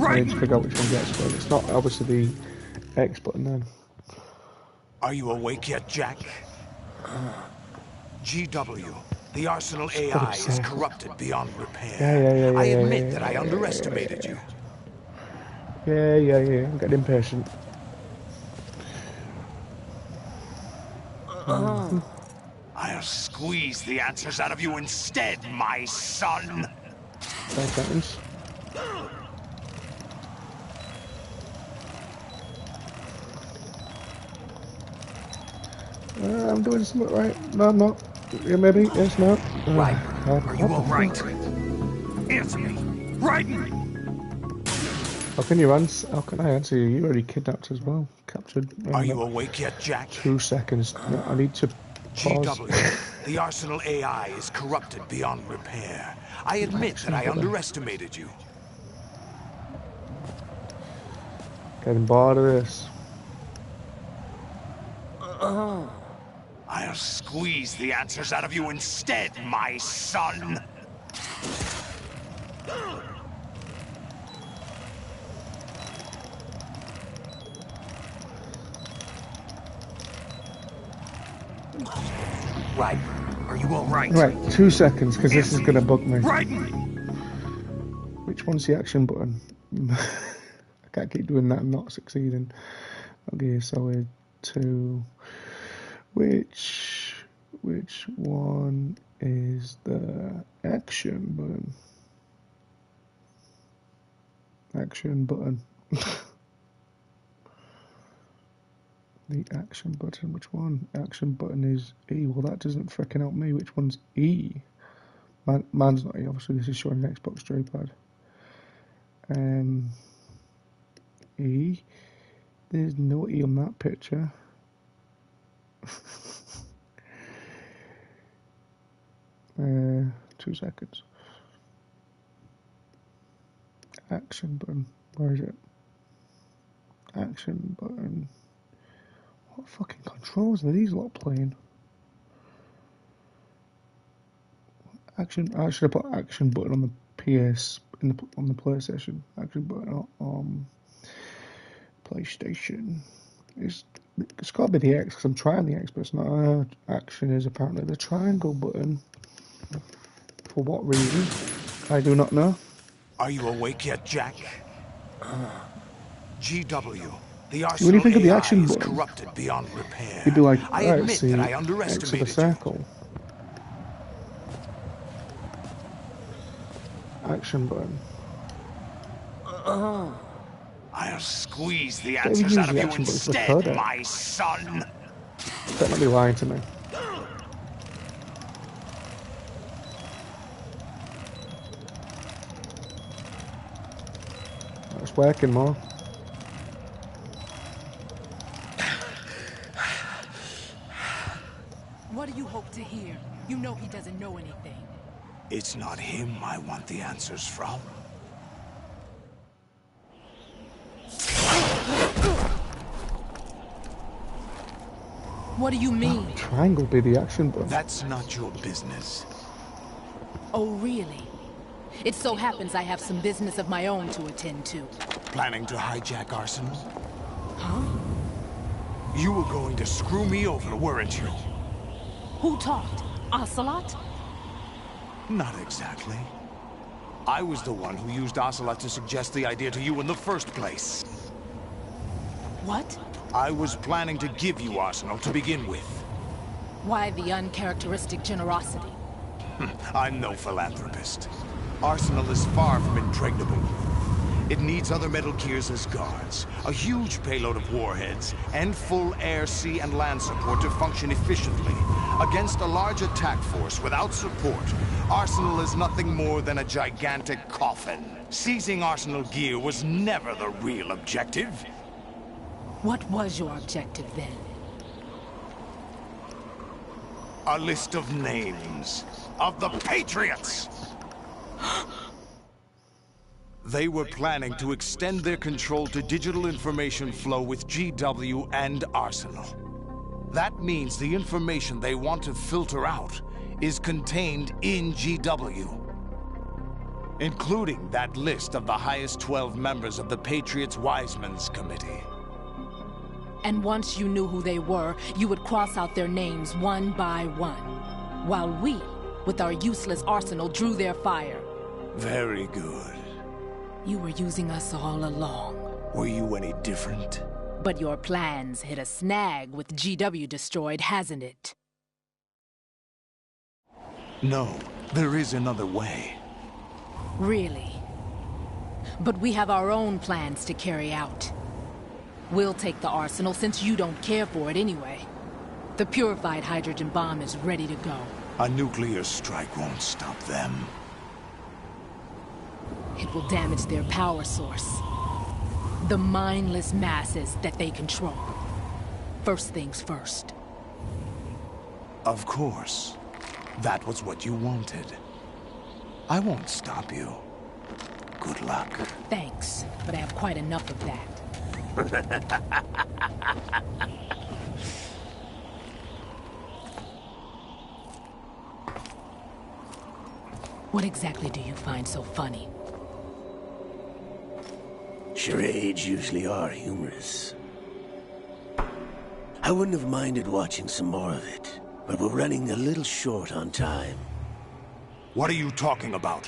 I need to figure out which one's the X button. It's not obviously the X button then. Are you awake yet, Jack? GW, the Arsenal AI is corrupted beyond repair. I admit that I underestimated you. Yeah, I'm getting impatient. I'll squeeze the answers out of you instead, my son! 5 seconds. I'm doing something right. No, I'm not. Yeah, maybe. Yes, no. Right. Are you all right? Answer me. Raiden! How can you answer? How can I answer you? You already kidnapped as well. Captured. Are you awake yet, Jack? 2 seconds. No, I need to pause. GW, the Arsenal AI is corrupted beyond repair. I admit that I underestimated you. Getting bored of this. I'll squeeze the answers out of you instead, my son! Right. Are you all right? Right, 2 seconds, because this is going to bug me. Raiden! Which one's the action button? I can't keep doing that and not succeeding. Okay, so we're 2. Which one is the action button? Action button. The action button. Which one? Action button is E. Well, that doesn't frickin' help me. Which one's E? Mine's not E. Obviously, this is showing an Xbox joypad. E. There's no E on that picture. 2 seconds. Action button. Where is it? Action button. What fucking controls are these lot playing? Action. I should have put action button on the PS on the PlayStation. Action button on PlayStation. It's got to be the X because I'm trying the X, but it's not. Action is apparently the triangle button. For what reason? I do not know. Are you awake yet, Jack? GW, the Arsenal when you think of the AI action is button, corrupted beyond repair. You'd be like, I right, admit see, that I X of the underestimated circle. Action button. I'll squeeze the answers out of you instead, my son. Better not be lying to me. It's working more. What do you hope to hear? You know he doesn't know anything. It's not him I want the answers from. What do you mean? Triangle be the action button. That's not your business. Oh, really? It so happens I have some business of my own to attend to. Planning to hijack Arsenal? Huh? You were going to screw me over, weren't you? Who talked? Ocelot? Not exactly. I was the one who used Ocelot to suggest the idea to you in the first place. What? I was planning to give you Arsenal to begin with. Why the uncharacteristic generosity? I'm no philanthropist. Arsenal is far from impregnable. It needs other Metal Gears as guards, a huge payload of warheads, and full air, sea, and land support to function efficiently. Against a large attack force without support, Arsenal is nothing more than a gigantic coffin. Seizing Arsenal gear was never the real objective. What was your objective then? A list of names of the Patriots! They were planning to extend their control to digital information flow with GW and Arsenal. That means the information they want to filter out is contained in GW, including that list of the highest 12 members of the Patriots Wiseman's Committee. And once you knew who they were, you would cross out their names one by one, while we, with our useless arsenal, drew their fire. Very good. You were using us all along. Were you any different? But your plans hit a snag with GW destroyed, hasn't it? No, there is another way. Really? But we have our own plans to carry out. We'll take the arsenal since you don't care for it anyway. The purified hydrogen bomb is ready to go. A nuclear strike won't stop them. It will damage their power source. The mindless masses that they control. First things first. Of course. That was what you wanted. I won't stop you. Good luck. Thanks, but I have quite enough of that. What exactly do you find so funny? Charades usually are humorous. I wouldn't have minded watching some more of it, but we're running a little short on time. What are you talking about?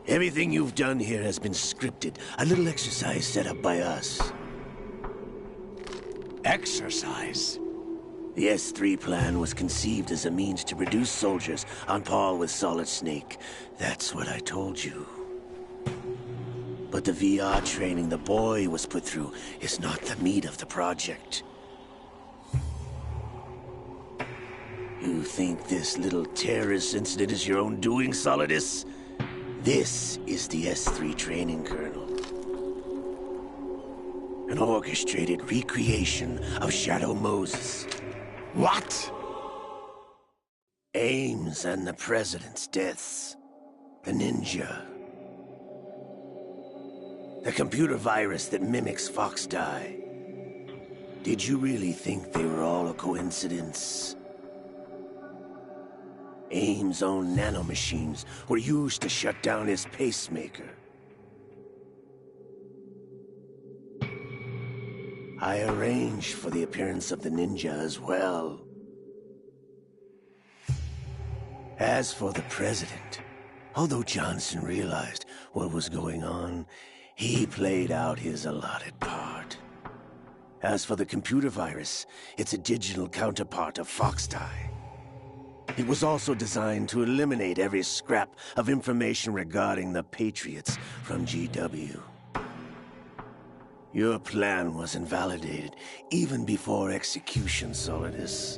Everything you've done here has been scripted. A little exercise set up by us. Exercise? The S3 plan was conceived as a means to produce soldiers on par with Solid Snake. That's what I told you. But the VR training the boy was put through is not the meat of the project. You think this little terrorist incident is your own doing, Solidus? This is the S3 training kernel. An orchestrated recreation of Shadow Moses. What? Ames and the President's deaths. The ninja. The computer virus that mimics Foxdie. Did you really think they were all a coincidence? Ames' own nanomachines were used to shut down his pacemaker. I arranged for the appearance of the ninja as well. As for the President, although Johnson realized what was going on, he played out his allotted part. As for the computer virus, it's a digital counterpart of Foxdie. It was also designed to eliminate every scrap of information regarding the Patriots from GW. Your plan was invalidated even before execution, Solidus.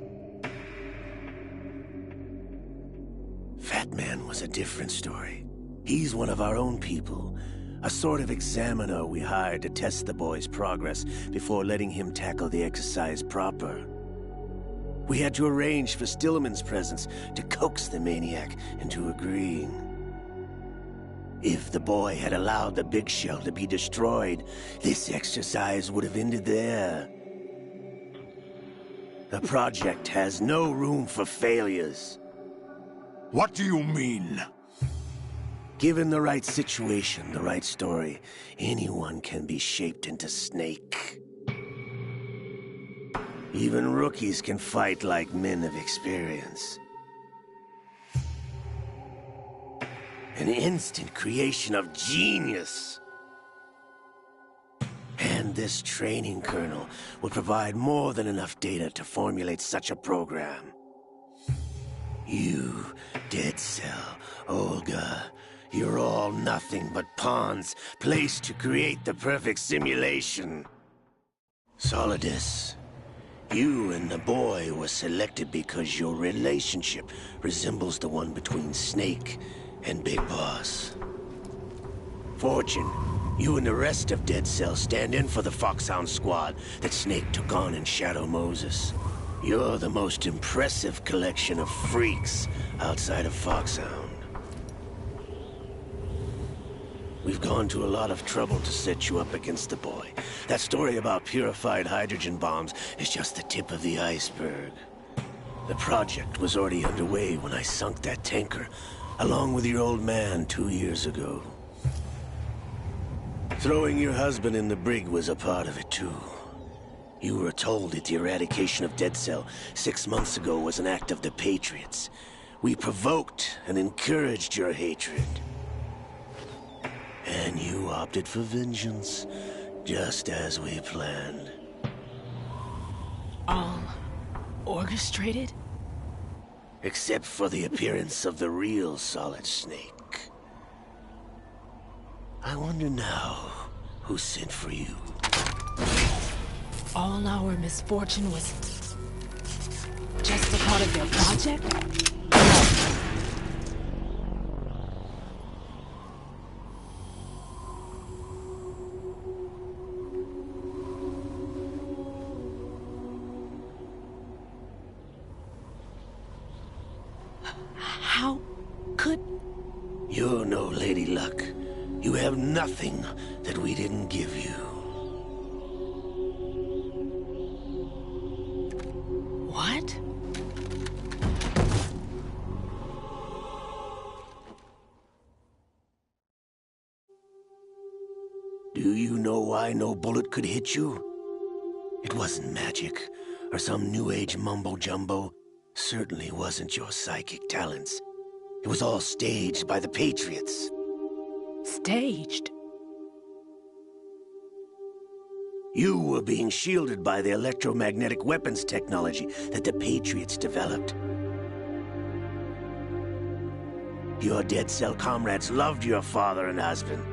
Fat Man was a different story. He's one of our own people, a sort of examiner we hired to test the boy's progress before letting him tackle the exercise proper. We had to arrange for Stillman's presence to coax the maniac into agreeing. If the boy had allowed the big shell to be destroyed, this exercise would have ended there. The project has no room for failures. What do you mean? Given the right situation, the right story, anyone can be shaped into Snake. Even rookies can fight like men of experience. An instant creation of genius. And this training kernel would provide more than enough data to formulate such a program. You, Dead Cell, Olga, you're all nothing but pawns placed to create the perfect simulation. Solidus, you and the boy were selected because your relationship resembles the one between Snake and Big Boss. Fortune, you and the rest of Dead Cell stand in for the Foxhound squad that Snake took on in Shadow Moses. You're the most impressive collection of freaks outside of Foxhound. We've gone to a lot of trouble to set you up against the boy. That story about purified hydrogen bombs is just the tip of the iceberg. The project was already underway when I sunk that tanker, along with your old man 2 years ago. Throwing your husband in the brig was a part of it too. You were told that the eradication of Dead Cell 6 months ago was an act of the Patriots. We provoked and encouraged your hatred. And you opted for vengeance, just as we planned. All orchestrated? Except for the appearance of the real Solid Snake. I wonder now who sent for you. All our misfortune was just a part of their project? How could... You're no Lady Luck. You have nothing that we didn't give you. What? Do you know why no bullet could hit you? It wasn't magic, or some new age mumbo-jumbo. Certainly wasn't your psychic talents. It was all staged by the Patriots. Staged? You were being shielded by the electromagnetic weapons technology that the Patriots developed. Your dead cell comrades loved your father and husband.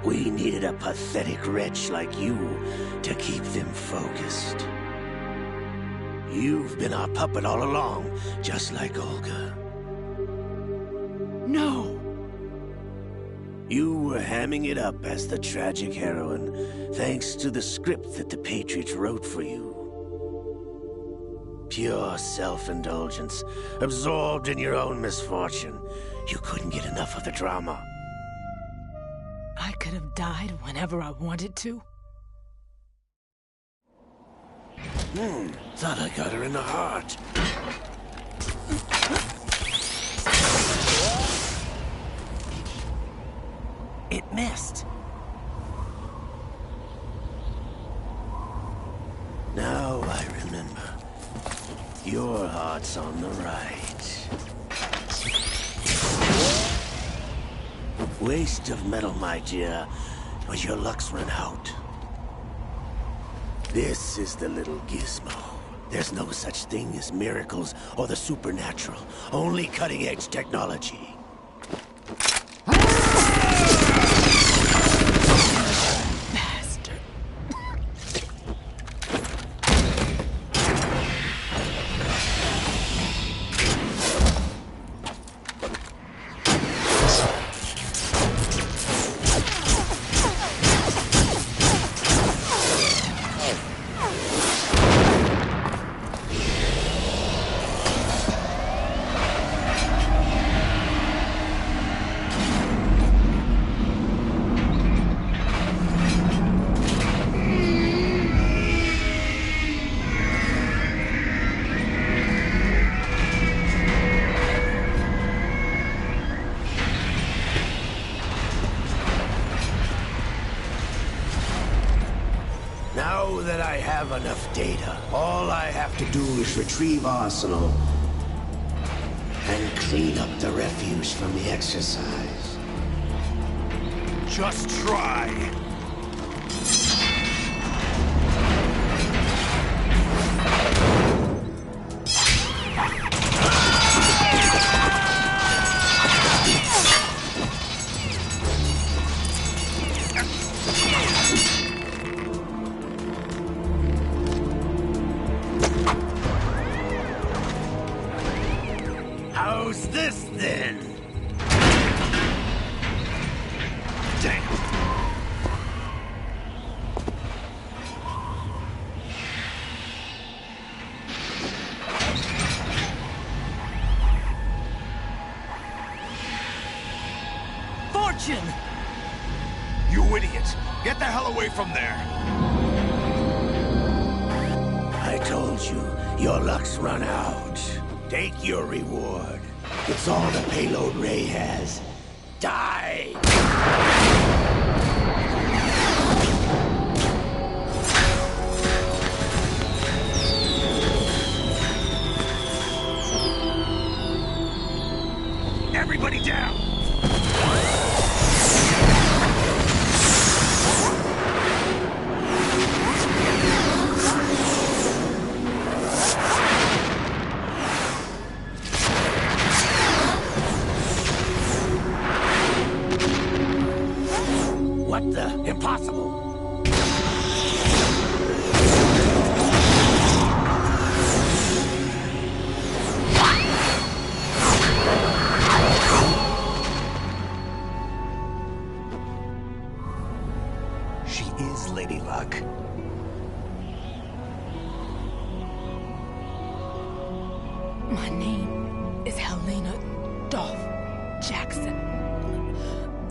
We needed a pathetic wretch like you to keep them focused. You've been our puppet all along, just like Olga. No! You were hamming it up as the tragic heroine, thanks to the script that the Patriots wrote for you. Pure self-indulgence, absorbed in your own misfortune. You couldn't get enough of the drama. I could have died whenever I wanted to. Thought I got her in the heart. It missed. Now I remember. Your heart's on the right. Waste of metal, my dear, but your luck's run out. This is the little gizmo. There's no such thing as miracles or the supernatural. Only cutting-edge technology. Bastard. Now that I have enough data, all I have to do is retrieve Arsenal and clean up the refuse from the exercise. Just try. How's this then? Damn. Fortune! You idiot! Get the hell away from there! I told you, your luck's run out. Take your reward. It's all the payload Ray has. Die! Everybody down! What the? Impossible! She is Lady Luck. My name is Helena Dolph Jackson,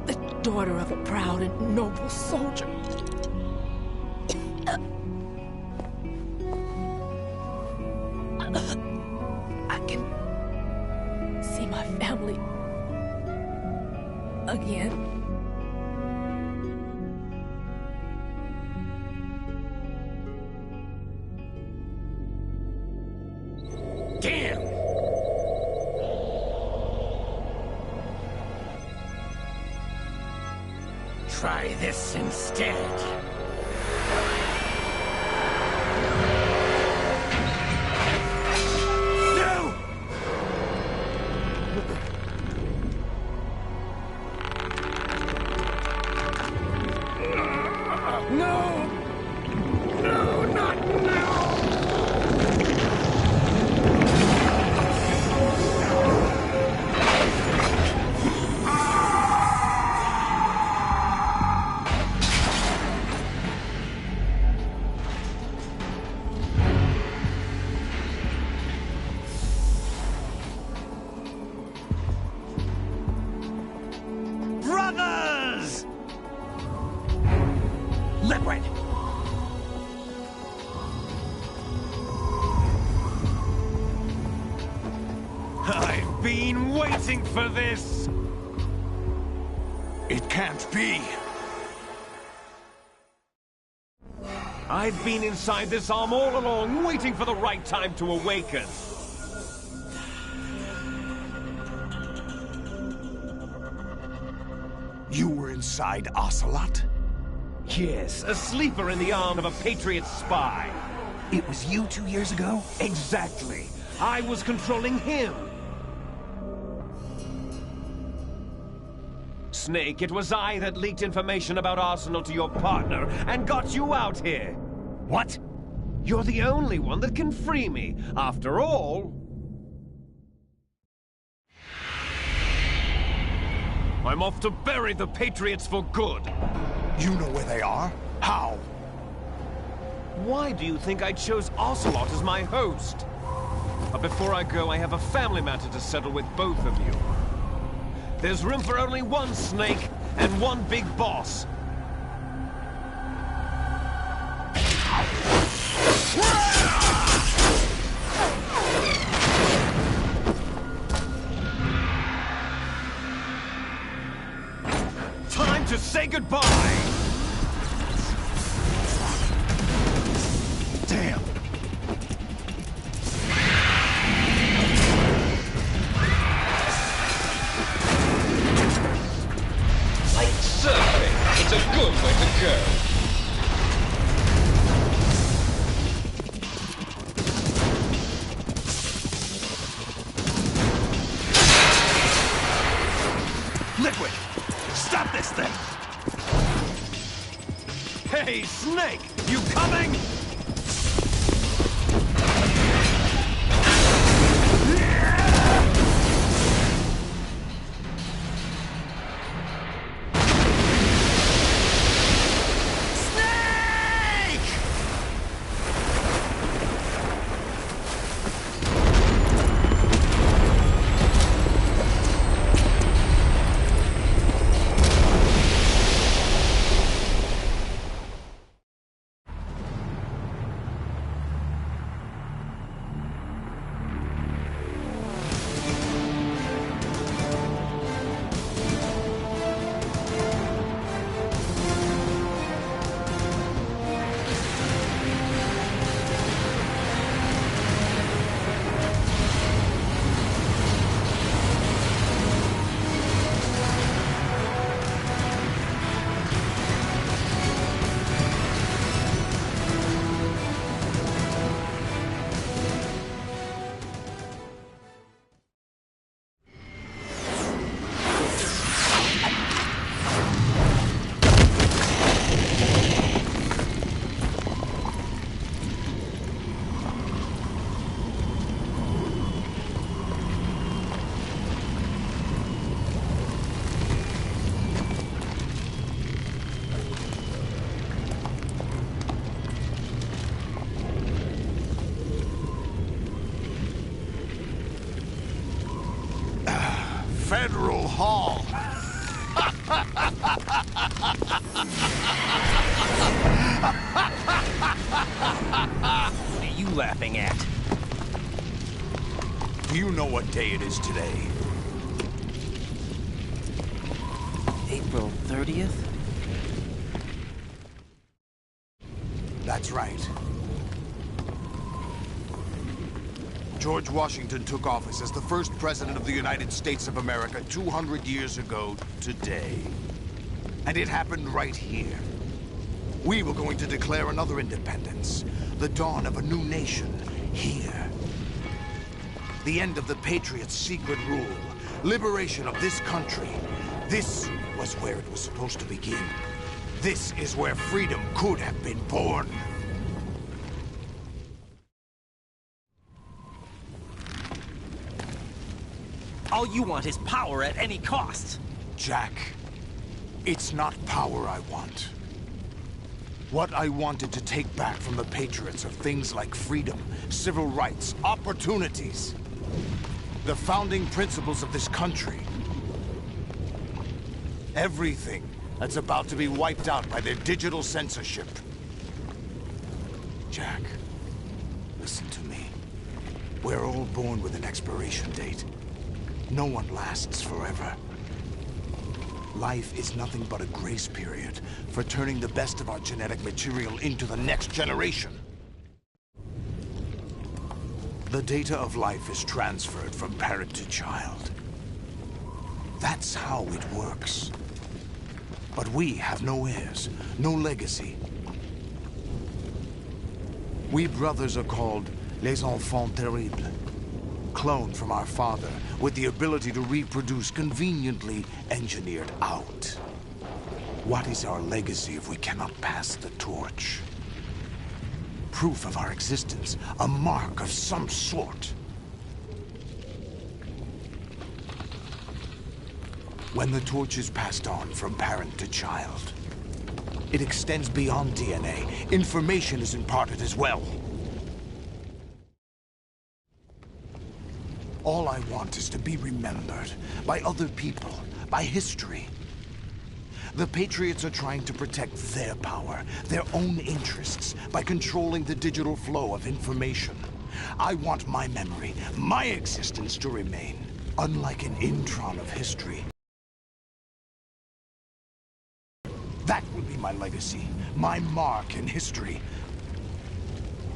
the daughter of a proud and noble soldier. I can see my family again. Damn! Try this instead. Brothers! Liquid! I've been waiting for this! It can't be. I've been inside this arm all along, waiting for the right time to awaken. You were inside Ocelot? Yes, a sleeper in the arm of a Patriot spy. It was you 2 years ago? Exactly. I was controlling him. Snake, it was I that leaked information about Arsenal to your partner and got you out here. What? You're the only one that can free me. After all... I'm off to bury the Patriots for good. You know where they are? How? Why do you think I chose Ocelot as my host? But before I go, I have a family matter to settle with both of you. There's room for only one Snake and one big boss. Time to say goodbye! Damn. Like surfing, it's a good way to go. Liquid! Stop this thing! Hey, Snake! You coming? Do you know what day it is today? April 30th? That's right. George Washington took office as the first president of the United States of America 200 years ago today. And it happened right here. We were going to declare another independence, the dawn of a new nation, here. The end of the Patriots' secret rule, liberation of this country. This was where it was supposed to begin. This is where freedom could have been born. All you want is power at any cost. Jack, it's not power I want. What I wanted to take back from the Patriots are things like freedom, civil rights, opportunities. The founding principles of this country. Everything that's about to be wiped out by their digital censorship. Jack, listen to me. We're all born with an expiration date. No one lasts forever. Life is nothing but a grace period for turning the best of our genetic material into the next generation. The data of life is transferred from parent to child. That's how it works. But we have no heirs, no legacy. We brothers are called les enfants terribles. Cloned from our father, with the ability to reproduce conveniently engineered out. What is our legacy if we cannot pass the torch? Proof of our existence, a mark of some sort. When the torch is passed on from parent to child, it extends beyond DNA. Information is imparted as well. All I want is to be remembered by other people, by history. The Patriots are trying to protect their power, their own interests, by controlling the digital flow of information. I want my memory, my existence to remain, unlike an intron of history. That will be my legacy, my mark in history.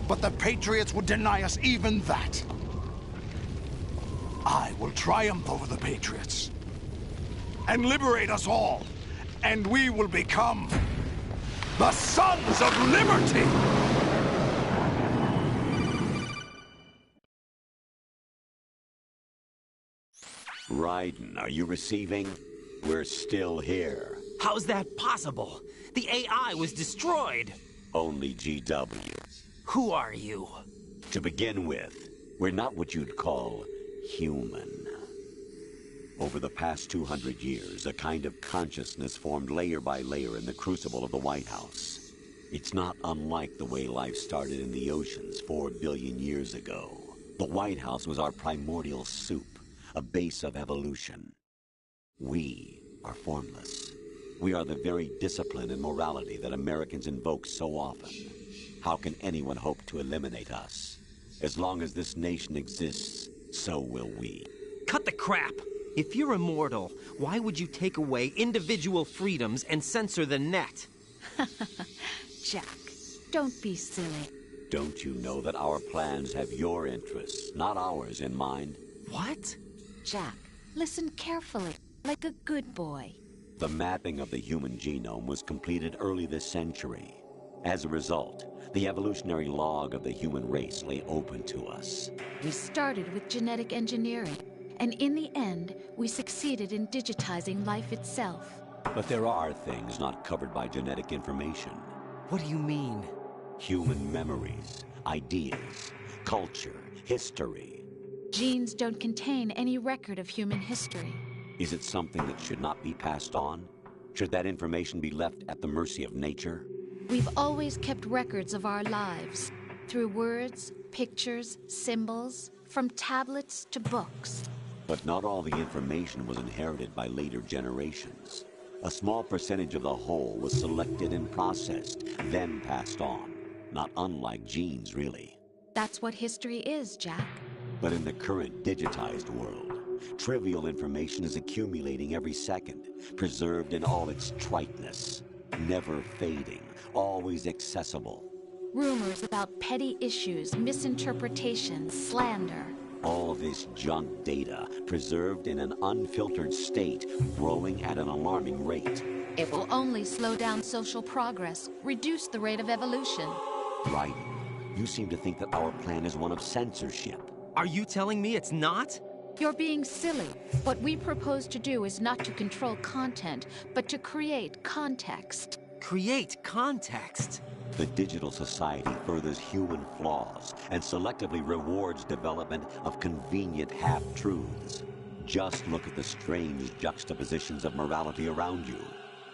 But the Patriots would deny us even that. I will triumph over the Patriots and liberate us all, and we will become the Sons of Liberty! Raiden, are you receiving? We're still here. How's that possible? The AI was destroyed. Only GW. Who are you? To begin with, we're not what you'd call human. Over the past 200 years, a kind of consciousness formed layer by layer in the crucible of the White House. It's not unlike the way life started in the oceans 4 billion years ago. The White House was our primordial soup, a base of evolution. We are formless. We are the very discipline and morality that Americans invoke so often. How can anyone hope to eliminate us? As long as this nation exists, so will we. Cut the crap! If you're immortal, why would you take away individual freedoms and censor the net? Jack, don't be silly. Don't you know that our plans have your interests, not ours, in mind? What? Jack, listen carefully, like a good boy. The mapping of the human genome was completed early this century. As a result, the evolutionary log of the human race lay open to us. We started with genetic engineering, and in the end, we succeeded in digitizing life itself. But there are things not covered by genetic information. What do you mean? Human memories, ideas, culture, history. Genes don't contain any record of human history. Is it something that should not be passed on? Should that information be left at the mercy of nature? We've always kept records of our lives, through words, pictures, symbols, from tablets to books. But not all the information was inherited by later generations. A small percentage of the whole was selected and processed, then passed on. Not unlike genes, really. That's what history is, Jack. But in the current digitized world, trivial information is accumulating every second, preserved in all its triteness, never fading, always accessible. Rumors about petty issues, misinterpretations, slander. All this junk data, preserved in an unfiltered state, growing at an alarming rate. It will only slow down social progress, reduce the rate of evolution. Right. You seem to think that our plan is one of censorship. Are you telling me it's not? You're being silly. What we propose to do is not to control content, but to create context. Create context? The digital society furthers human flaws and selectively rewards development of convenient half-truths. Just look at the strange juxtapositions of morality around you.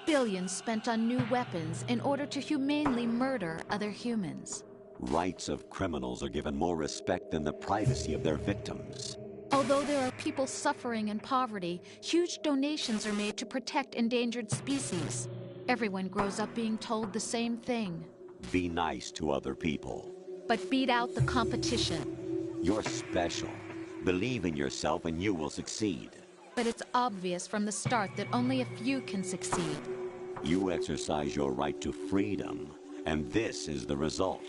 Billions spent on new weapons in order to humanely murder other humans. Rights of criminals are given more respect than the privacy of their victims. Although there are people suffering in poverty, huge donations are made to protect endangered species. Everyone grows up being told the same thing. Be nice to other people. But beat out the competition. You're special. Believe in yourself and you will succeed. But it's obvious from the start that only a few can succeed. You exercise your right to freedom, and this is the result.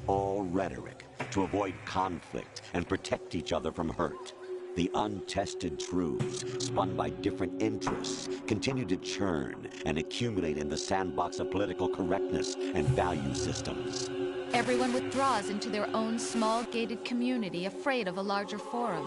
All rhetoric to avoid conflict and protect each other from hurt. The untested truths, spun by different interests, continue to churn and accumulate in the sandbox of political correctness and value systems. Everyone withdraws into their own small gated community, afraid of a larger forum.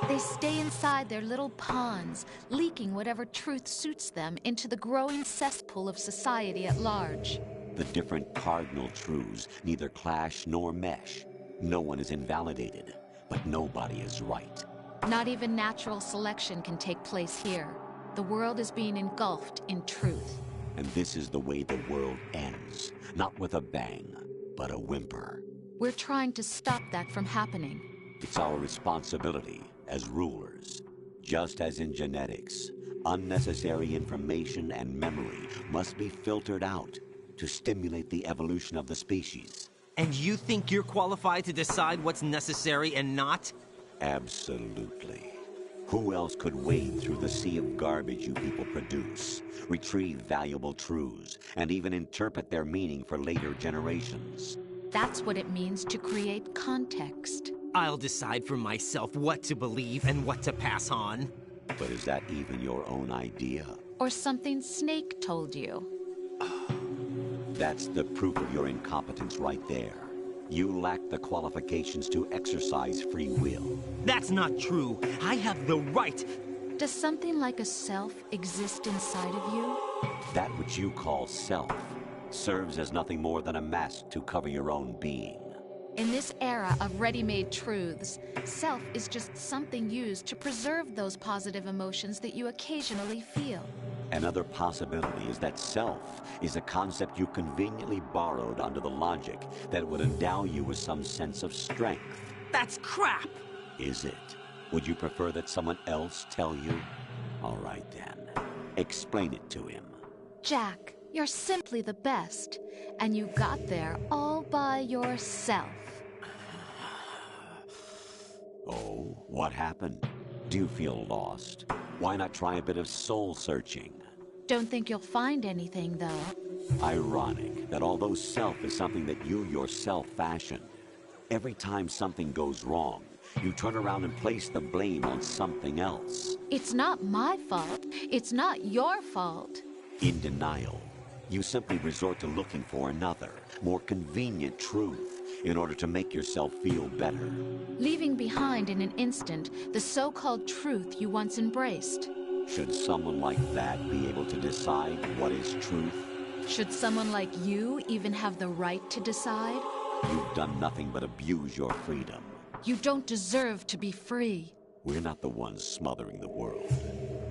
They stay inside their little ponds, leaking whatever truth suits them into the growing cesspool of society at large. The different cardinal truths neither clash nor mesh. No one is invalidated, but nobody is right. Not even natural selection can take place here. The world is being engulfed in truth. And this is the way the world ends. Not with a bang, but a whimper. We're trying to stop that from happening. It's our responsibility as rulers. Just as in genetics, unnecessary information and memory must be filtered out to stimulate the evolution of the species. And you think you're qualified to decide what's necessary and not? Absolutely. Who else could wade through the sea of garbage you people produce, retrieve valuable truths, and even interpret their meaning for later generations? That's what it means to create context. I'll decide for myself what to believe and what to pass on. But is that even your own idea? Or something Snake told you? That's the proof of your incompetence right there. You lack the qualifications to exercise free will. That's not true. I have the right. Does something like a self exist inside of you? That which you call self serves as nothing more than a mask to cover your own being. In this era of ready-made truths, self is just something used to preserve those positive emotions that you occasionally feel. Another possibility is that self is a concept you conveniently borrowed under the logic that would endow you with some sense of strength. That's crap! Is it? Would you prefer that someone else tell you? All right then. Explain it to him. Jack, you're simply the best, and you got there all by yourself. Oh, what happened? Do you feel lost? Why not try a bit of soul-searching? Don't think you'll find anything, though. Ironic that although self is something that you yourself fashioned, every time something goes wrong, you turn around and place the blame on something else. It's not my fault. It's not your fault. In denial, you simply resort to looking for another, more convenient truth in order to make yourself feel better. Leaving behind in an instant the so-called truth you once embraced. Should someone like that be able to decide what is truth? Should someone like you even have the right to decide? You've done nothing but abuse your freedom. You don't deserve to be free. We're not the ones smothering the world.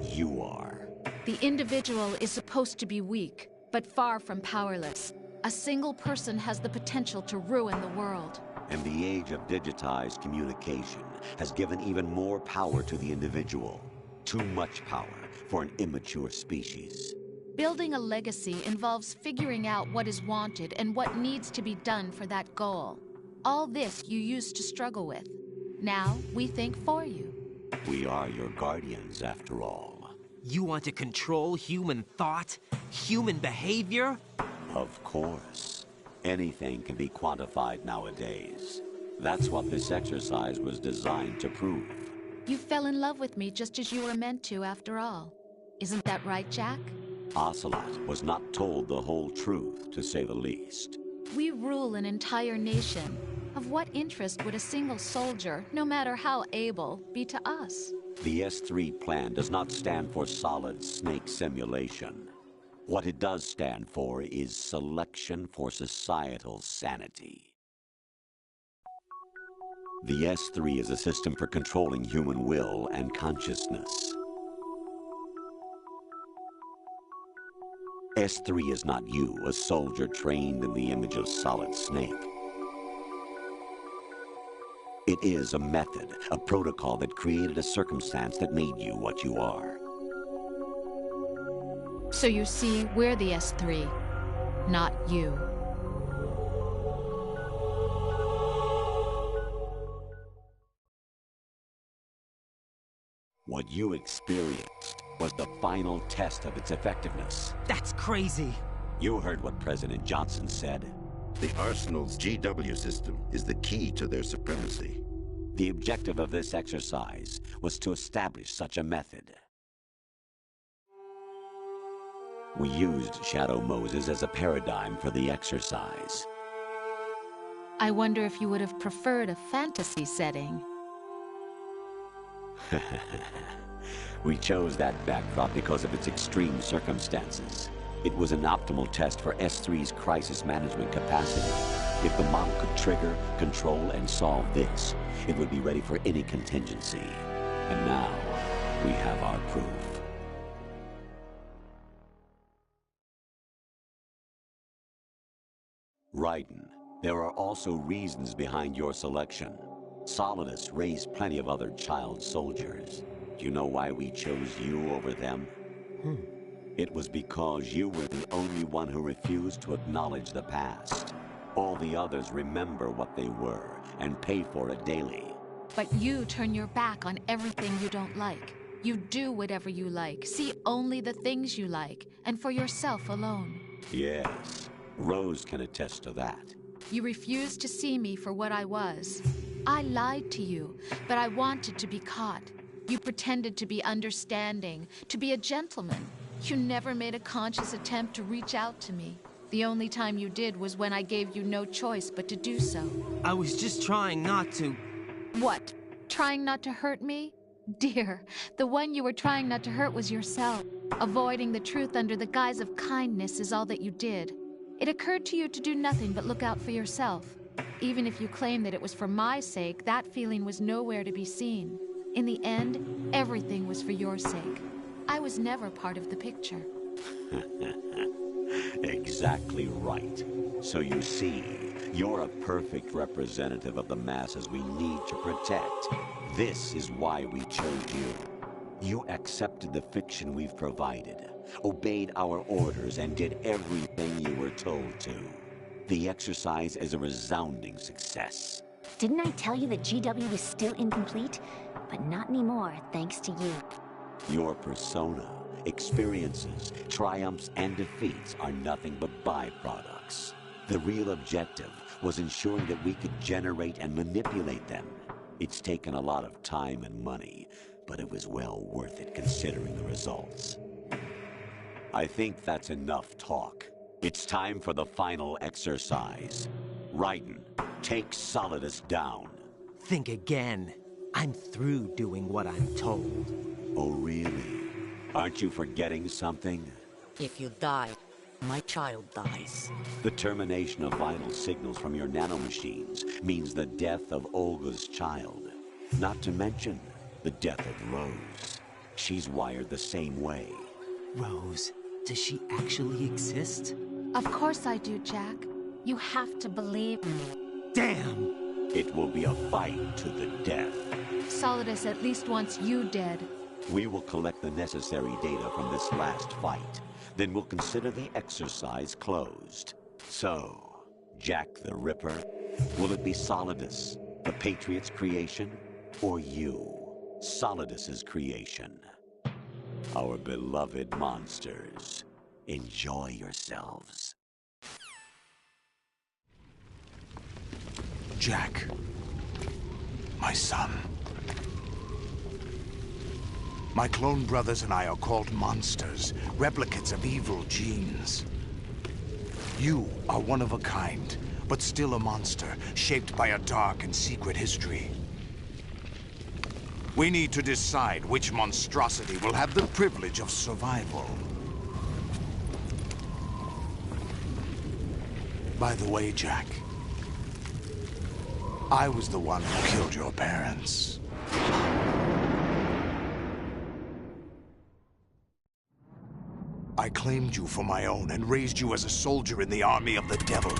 You are. The individual is supposed to be weak, but far from powerless. A single person has the potential to ruin the world. And the age of digitized communication has given even more power to the individual. Too much power for an immature species. Building a legacy involves figuring out what is wanted and what needs to be done for that goal. All this you used to struggle with. Now, we think for you. We are your guardians, after all. You want to control human thought? Human behavior? Of course. Anything can be quantified nowadays. That's what this exercise was designed to prove. You fell in love with me just as you were meant to, after all. Isn't that right, Jack? Ocelot was not told the whole truth, to say the least. We rule an entire nation. Of what interest would a single soldier, no matter how able, be to us? The S3 plan does not stand for solid snake simulation. What it does stand for is selection for societal sanity. The S3 is a system for controlling human will and consciousness. S3 is not you, a soldier trained in the image of Solid Snake. It is a method, a protocol that created a circumstance that made you what you are. So you see, we're the S3, not you. What you experienced was the final test of its effectiveness. That's crazy. You heard what President Johnson said. The Arsenal's GW system is the key to their supremacy. The objective of this exercise was to establish such a method. We used Shadow Moses as a paradigm for the exercise. I wonder if you would have preferred a fantasy setting. We chose that backdrop because of its extreme circumstances. It was an optimal test for S3's crisis management capacity. If the model could trigger, control, and solve this, it would be ready for any contingency. And now, we have our proof. Raiden, there are also reasons behind your selection. Solidus raised plenty of other child soldiers. Do you know why we chose you over them? It was because you were the only one who refused to acknowledge the past. All the others remember what they were and pay for it daily. But you turn your back on everything you don't like. You do whatever you like, see only the things you like, and for yourself alone. Yes, Rose can attest to that. You refused to see me for what I was. I lied to you, but I wanted to be caught. You pretended to be understanding, to be a gentleman. You never made a conscious attempt to reach out to me. The only time you did was when I gave you no choice but to do so. I was just trying not to... What? Trying not to hurt me? Dear, the one you were trying not to hurt was yourself. Avoiding the truth under the guise of kindness is all that you did. It occurred to you to do nothing but look out for yourself. Even if you claim that it was for my sake, that feeling was nowhere to be seen. In the end, everything was for your sake. I was never part of the picture. Exactly right. So you see, you're a perfect representative of the masses we need to protect. This is why we chose you. You accepted the fiction we've provided, obeyed our orders, and did everything you were told to. The exercise is a resounding success. Didn't I tell you that GW was still incomplete? But not anymore, thanks to you. Your persona, experiences, triumphs, and defeats are nothing but byproducts. The real objective was ensuring that we could generate and manipulate them. It's taken a lot of time and money, but it was well worth it considering the results. I think that's enough talk. It's time for the final exercise. Raiden, take Solidus down. Think again. I'm through doing what I'm told. Oh, really? Aren't you forgetting something? If you die, my child dies. The termination of vital signals from your nanomachines means the death of Olga's child. Not to mention the death of Rose. She's wired the same way. Rose, does she actually exist? Of course I do, Jack. You have to believe me. Damn! It will be a fight to the death. Solidus at least wants you dead. We will collect the necessary data from this last fight. Then we'll consider the exercise closed. So, Jack the Ripper, will it be Solidus, the Patriot's creation, or you, Solidus's creation. Our beloved monsters, enjoy yourselves. Jack, my son. My clone brothers and I are called monsters, replicates of evil genes. You are one of a kind, but still a monster, shaped by a dark and secret history. We need to decide which monstrosity will have the privilege of survival. By the way, Jack, I was the one who killed your parents. I claimed you for my own and raised you as a soldier in the army of the devil.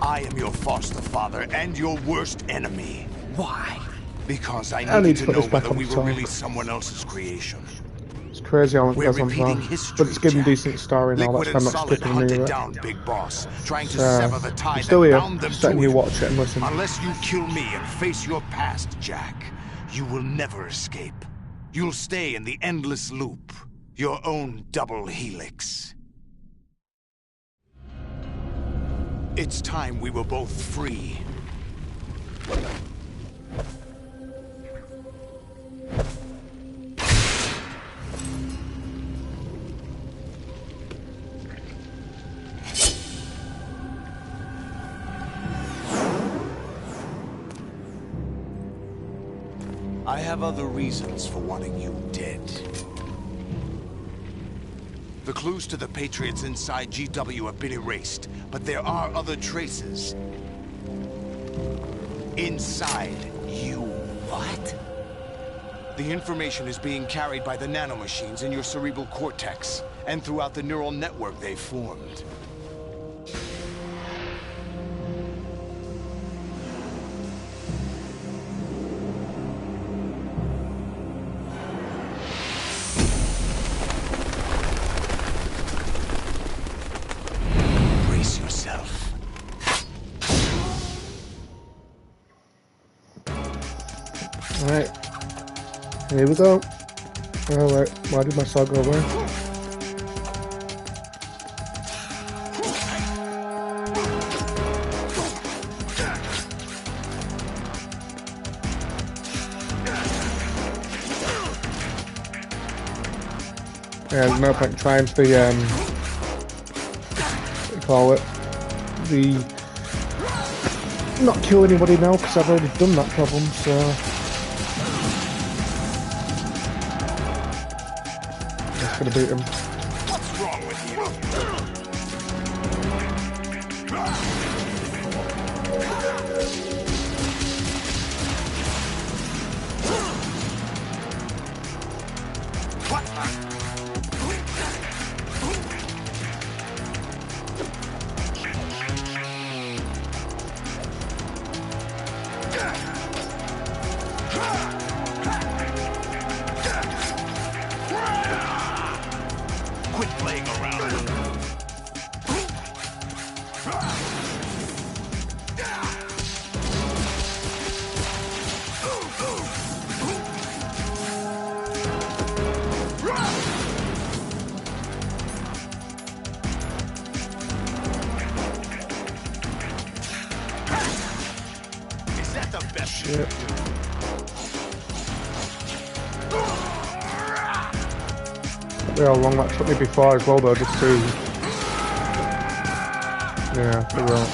I am your foster father and your worst enemy. Why? Because I need needed to to put know this back whether on we the were top. really someone else's creation. It's crazy how it We're goes on repeating for. history, But it's giving Jack. decent story and all that, Liquid so I'm and not Solid skipping any of hunted it. down Big Boss, trying to So, sever the I'm tie still that here, bound them just to letting you him. watch it and listen. Unless you kill me and face your past, Jack, you will never escape. You'll stay in the endless loop, your own double helix. It's time we were both free. I have other reasons for wanting you dead. The clues to the Patriots inside GW have been erased, but there are other traces. Inside you. What? The information is being carried by the nanomachines in your cerebral cortex, and throughout the neural network they've formed. Brace yourself. Alright. Here we go. Alright, why did my saw go away? Yeah, there's no point trying to the, what do you call it? Not kill anybody now, because I've already done that problem, so... Just gonna beat him. What's wrong with you? Quit playing around. Is that the best? Shit. Yeah, how long that took me before as well though, just to... Yeah, figure out.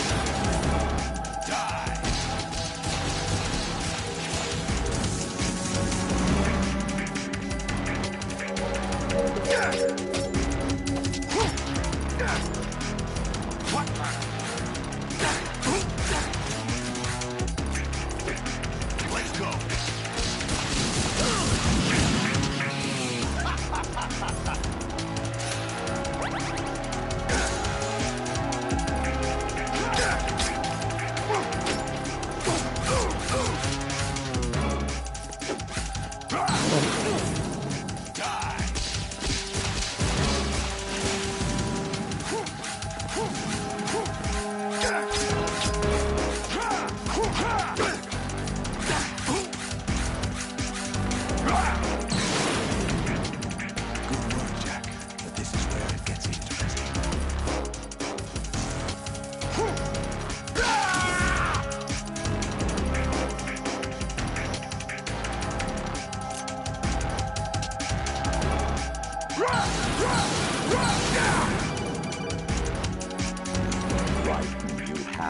Let's go.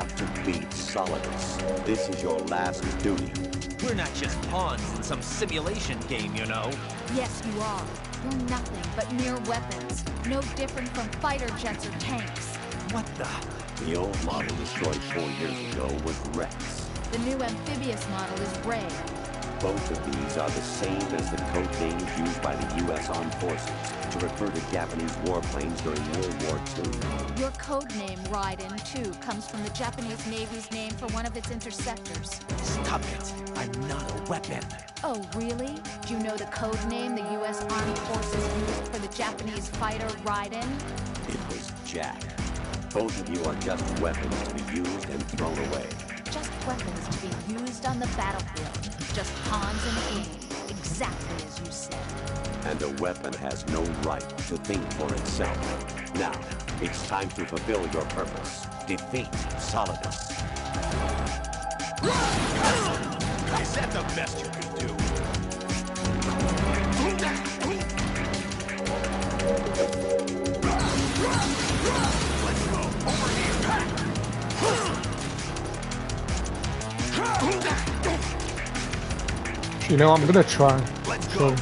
have to beat Solidus. This is your last duty. We're not just pawns in some simulation game, you know. Yes, you are. You're nothing but mere weapons. No different from fighter jets or tanks. What the? The old model destroyed 4 years ago was Rex. The new amphibious model is Ray. Both of these are the same as the code names used by the U.S. Armed Forces to refer to Japanese warplanes during World War II. Your code name, Raiden, too, comes from the Japanese Navy's name for one of its interceptors. Stop it! I'm not a weapon. Oh, really? Do you know the code name the U.S. Armed Forces used for the Japanese fighter Raiden? It was Jack. Both of you are just weapons to be used and thrown away. Just weapons to be used on the battlefield. Just pawns in a game. Exactly as you said. And a weapon has no right to think for itself. Now, it's time to fulfill your purpose. Defeat Solidus. Is that the best you can do? Let's go. Over here. You know, I'm gonna try. Let's go.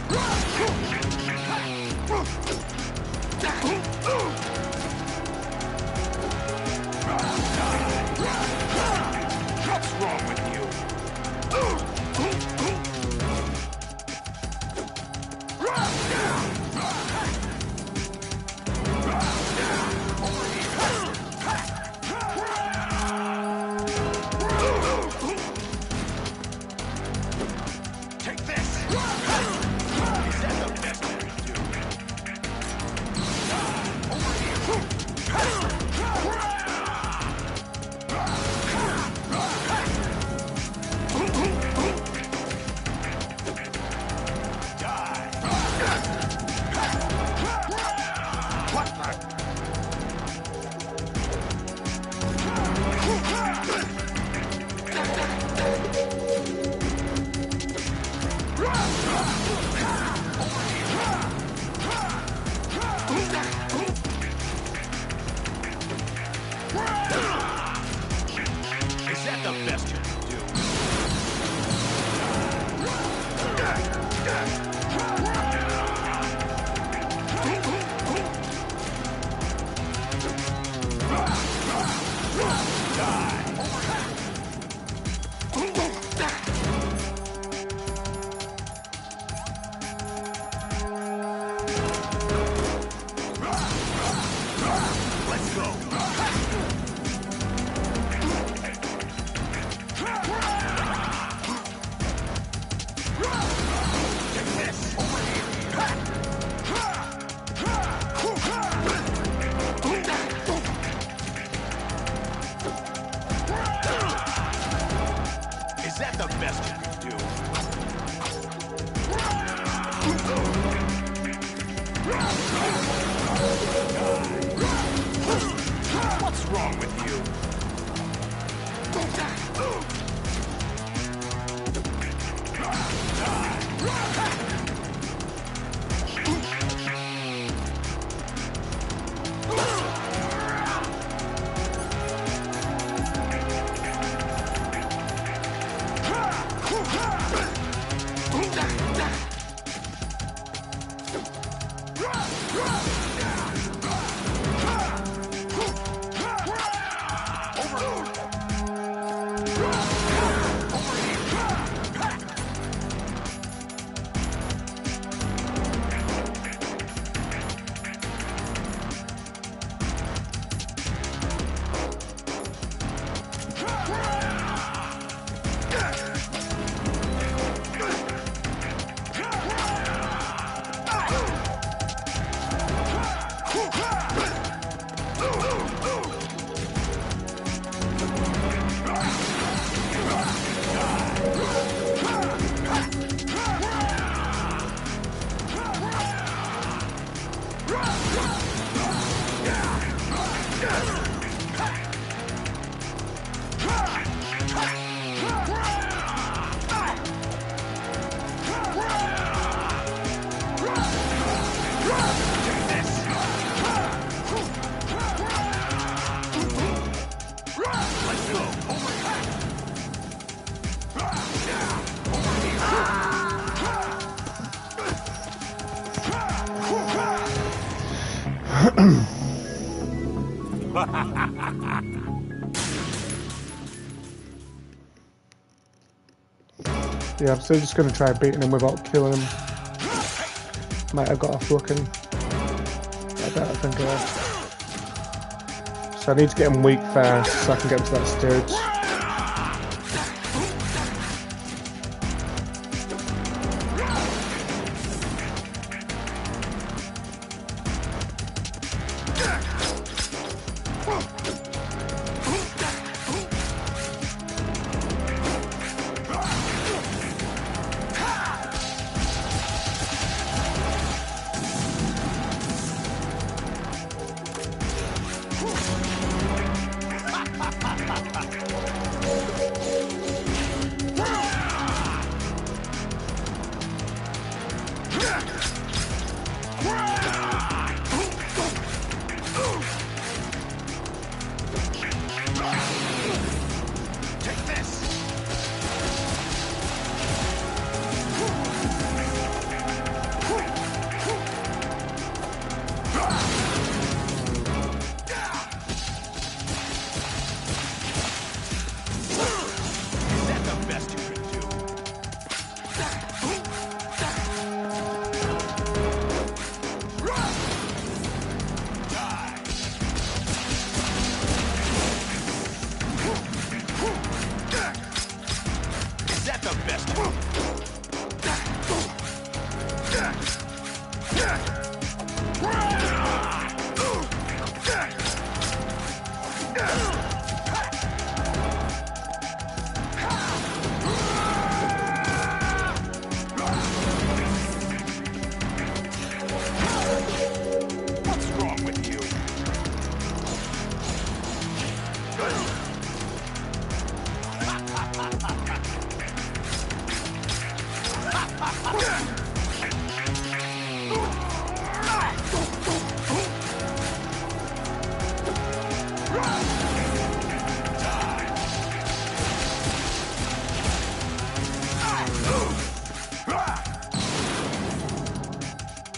What's wrong with you? Take this. Is that the best you can do? Over here. Is that the best you can do? Let's go. Is that the best you can do? What's wrong with you? Yeah, I'm still just going to try beating him without killing him. Might have got off looking. I don't think I have. So I need to get him weak first so I can get him to that stage.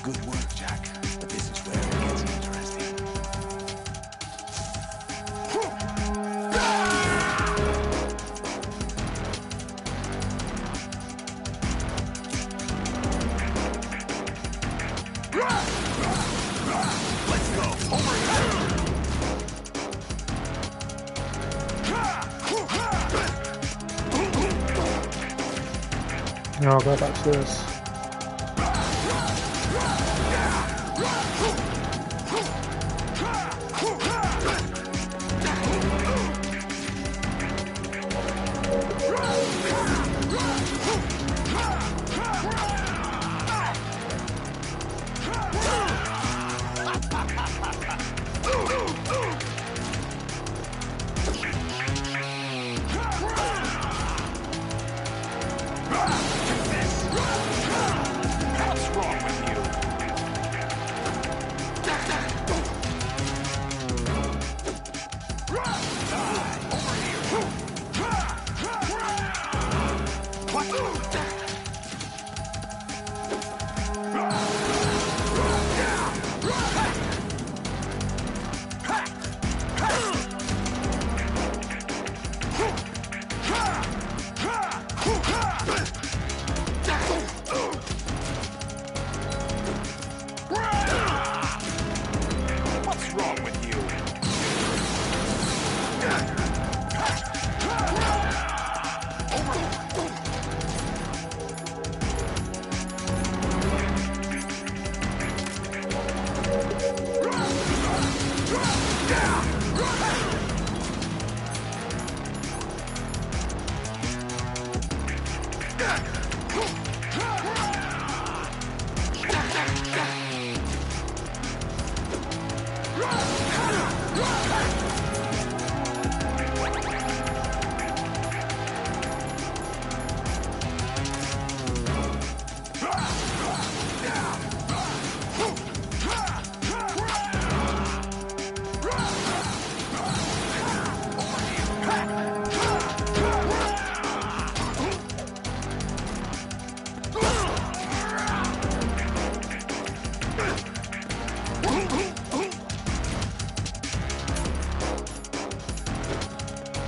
Good work, Jack. But this is where it gets interesting. Let's go. Over here. No, I'll go back to this.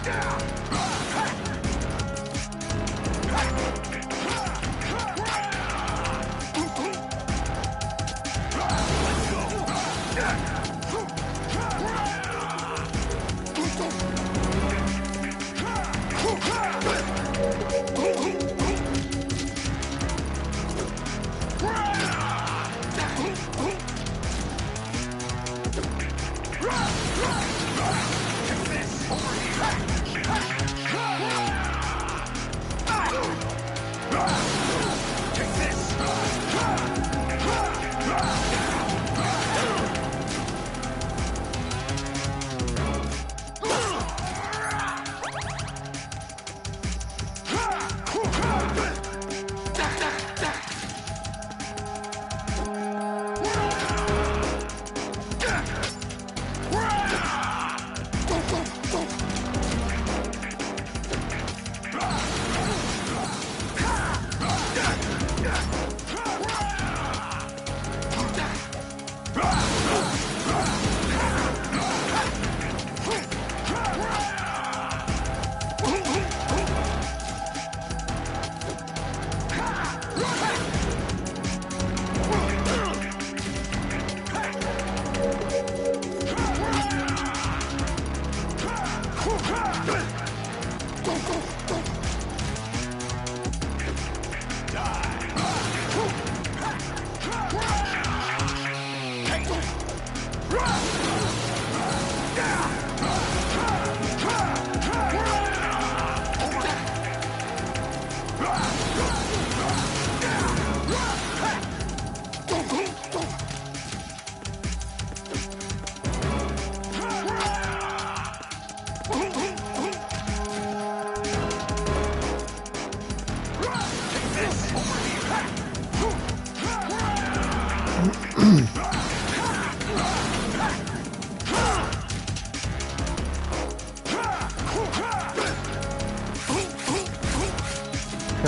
Okay,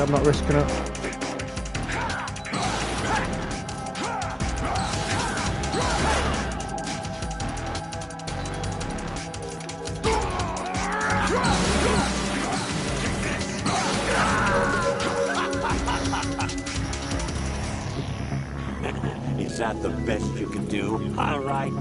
I'm not risking it. Is that the best you can do? All right.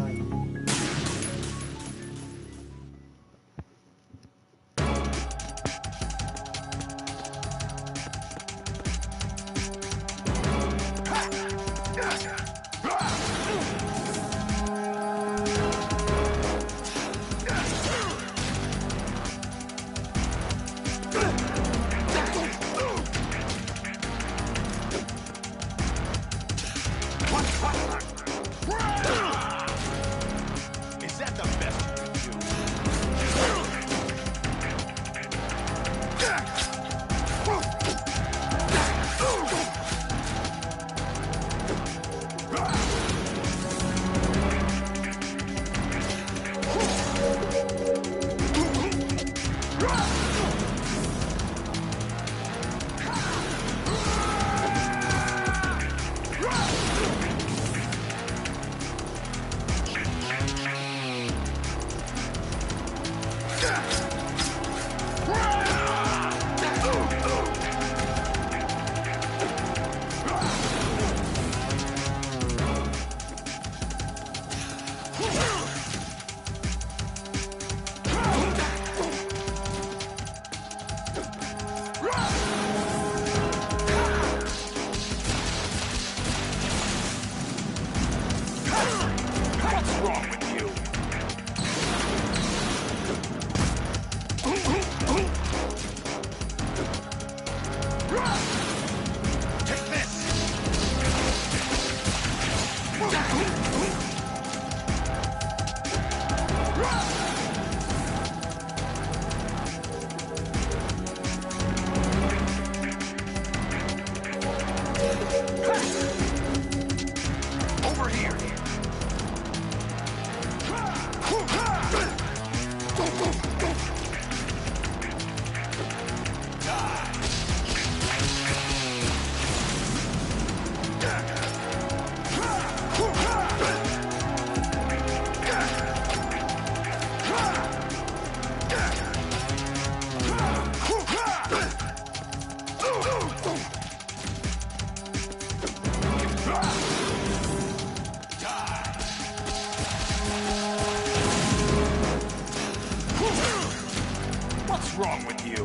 Is that the best you can What's wrong with you? What's wrong with you?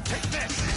Take this!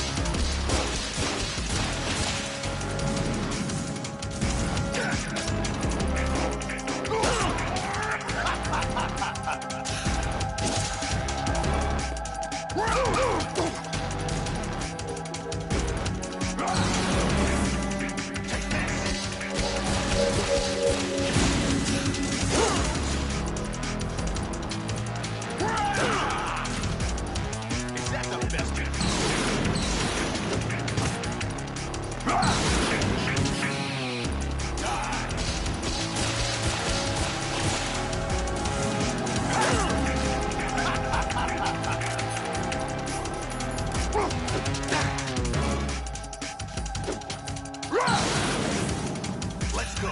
Let's go.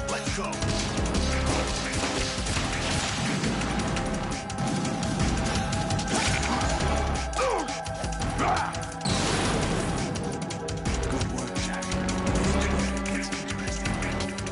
Let's go. Good work, Jack. This is where it gets interesting.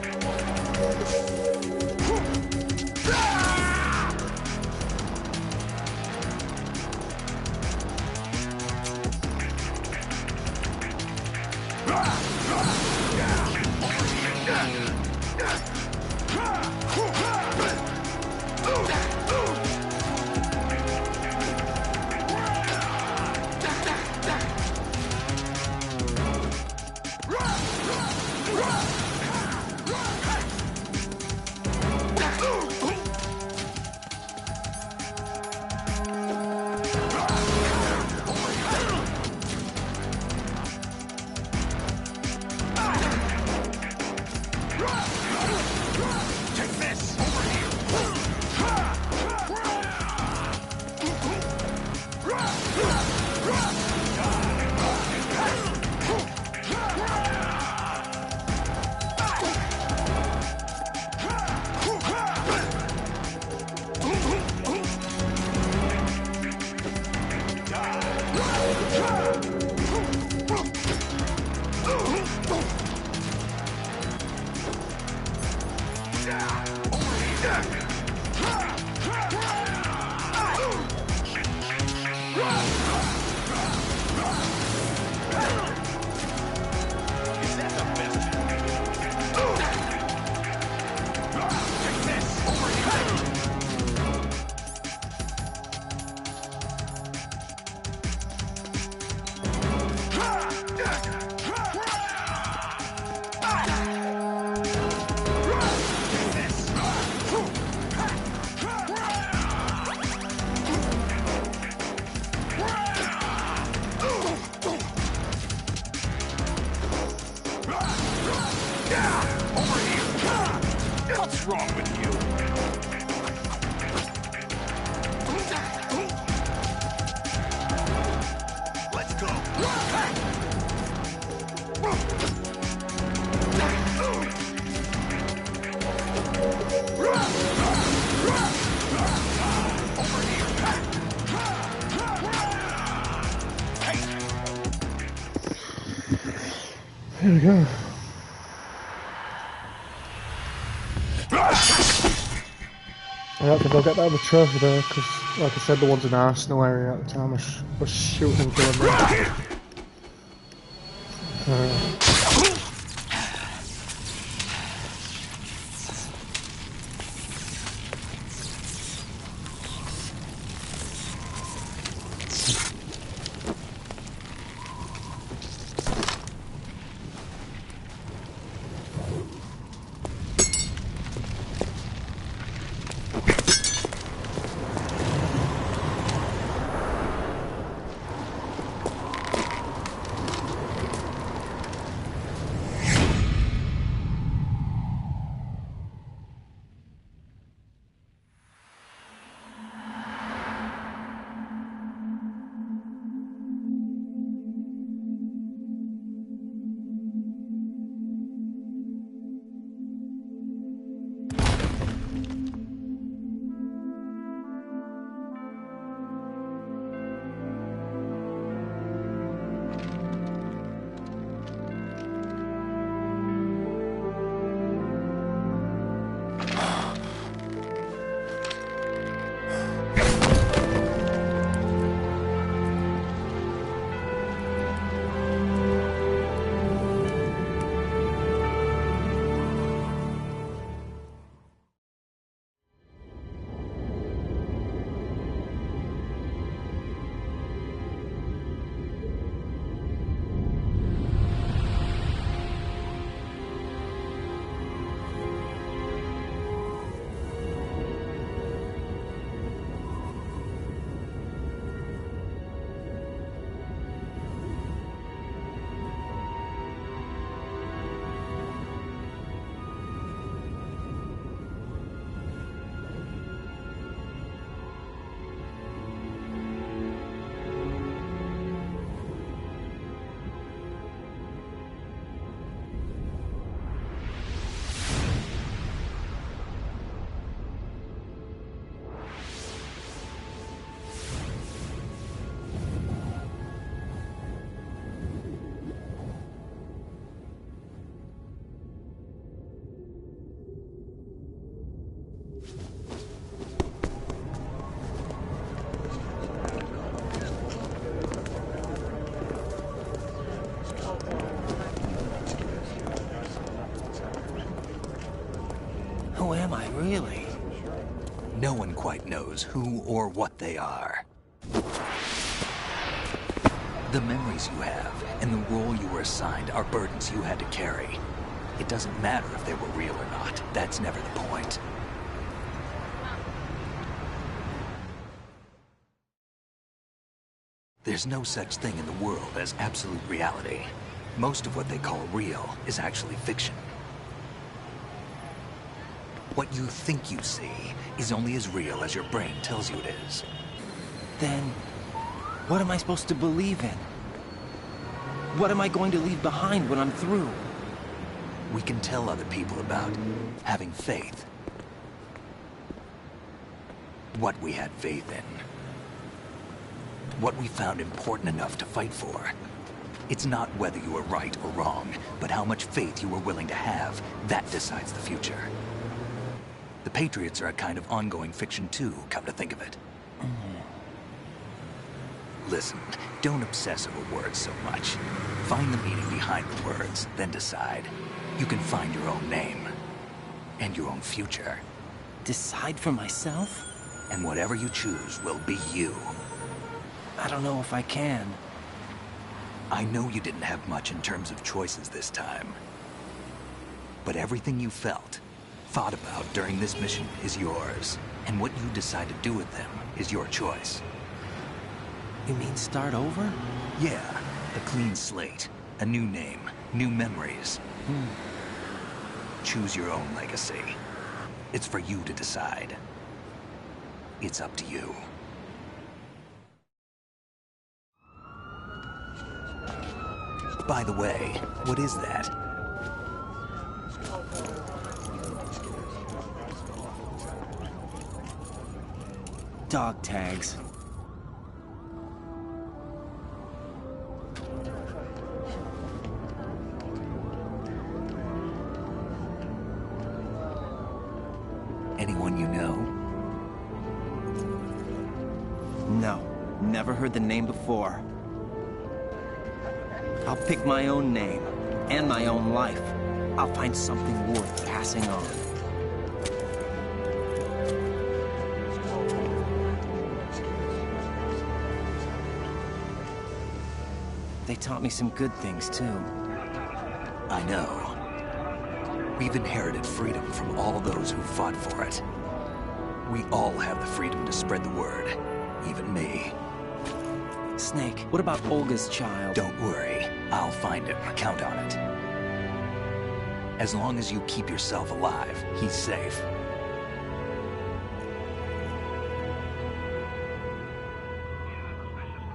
What's wrong with you? Let's go. Here we go. I don't think I'll get that with a trophy though, because, like I said, the ones in the Arsenal area at the time was shooting and killing me. Who am I, really? No one quite knows who or what they are. The memories you have and the role you were assigned are burdens you had to carry. It doesn't matter if they were real or not. That's never the point. There's no such thing in the world as absolute reality. Most of what they call real is actually fiction. What you think you see is only as real as your brain tells you it is. Then, what am I supposed to believe in? What am I going to leave behind when I'm through? We can tell other people about having faith. What we had faith in. What we found important enough to fight for. It's not whether you were right or wrong, but how much faith you were willing to have. That decides the future. The Patriots are a kind of ongoing fiction too, come to think of it. Listen, don't obsess over words so much. Find the meaning behind the words, then decide. You can find your own name. And your own future. Decide for myself? And whatever you choose will be you. I don't know if I can. I know you didn't have much in terms of choices this time. But everything you felt, thought about during this mission is yours. And what you decide to do with them is your choice. You mean start over? Yeah, a clean slate, a new name, new memories. Choose your own legacy. It's for you to decide. It's up to you. By the way, what is that? Dog tags. Anyone you know? No, never heard the name before. I'll pick my own name, and my own life. I'll find something worth passing on. They taught me some good things, too. I know. We've inherited freedom from all those who fought for it. We all have the freedom to spread the word, even me. Snake, what about Olga's child? Don't worry, I'll find him. Count on it. As long as you keep yourself alive, he's safe.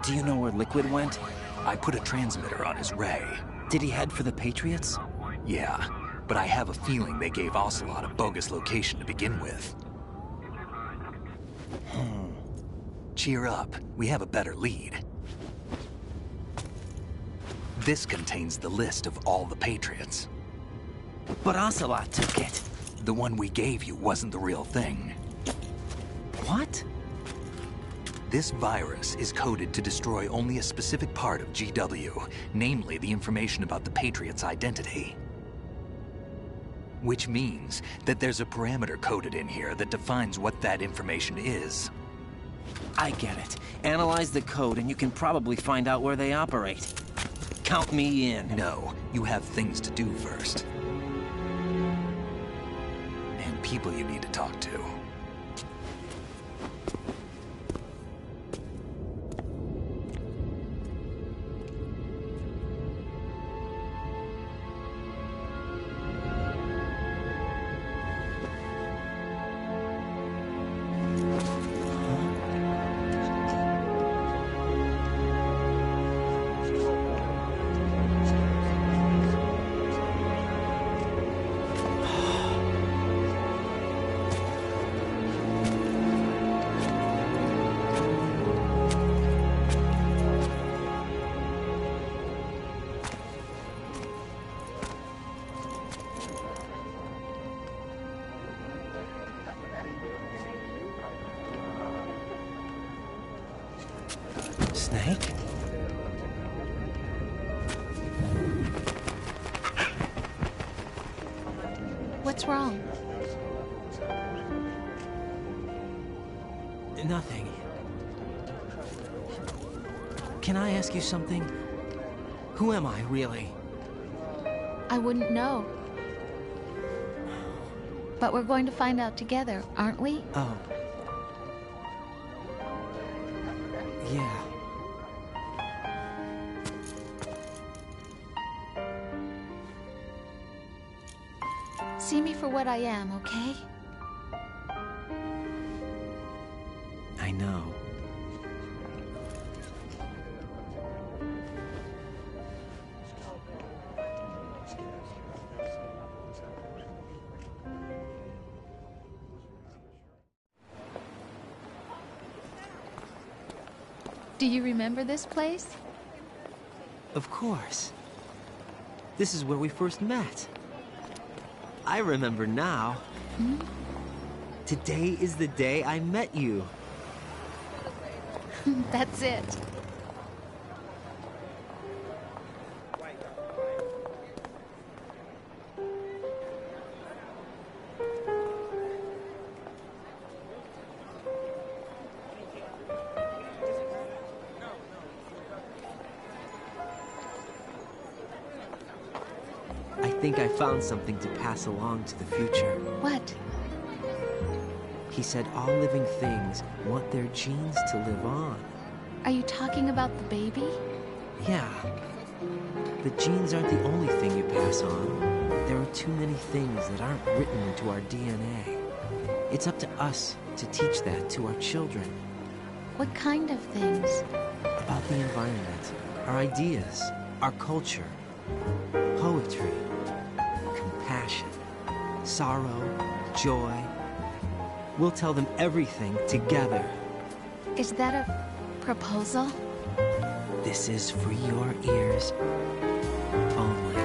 Do you know where Liquid went? I put a transmitter on his ray. Did he head for the Patriots? Yeah, but I have a feeling they gave Ocelot a bogus location to begin with. Cheer up, we have a better lead. This contains the list of all the Patriots. But Ocelot took it. The one we gave you wasn't the real thing. What? This virus is coded to destroy only a specific part of GW, namely the information about the Patriot's identity. Which means that there's a parameter coded in here that defines what that information is. I get it. Analyze the code and you can probably find out where they operate. Count me in. No, you have things to do first. And people you need to talk to. Snake? What's wrong? Nothing. Can I ask you something? Who am I, really? I wouldn't know. But we're going to find out together, aren't we? Oh. Yeah. See me for what I am, okay? I know. Do you remember this place? Of course. This is where we first met. I remember now. Hmm? Today is the day I met you. That's it. I think I found something to pass along to the future. What? He said all living things want their genes to live on. Are you talking about the baby? Yeah. The genes aren't the only thing you pass on. There are too many things that aren't written into our DNA. It's up to us to teach that to our children. What kind of things? About the environment, our ideas, our culture, poetry, compassion, sorrow, joy. We'll tell them everything together. Is that a proposal? This is for your ears only.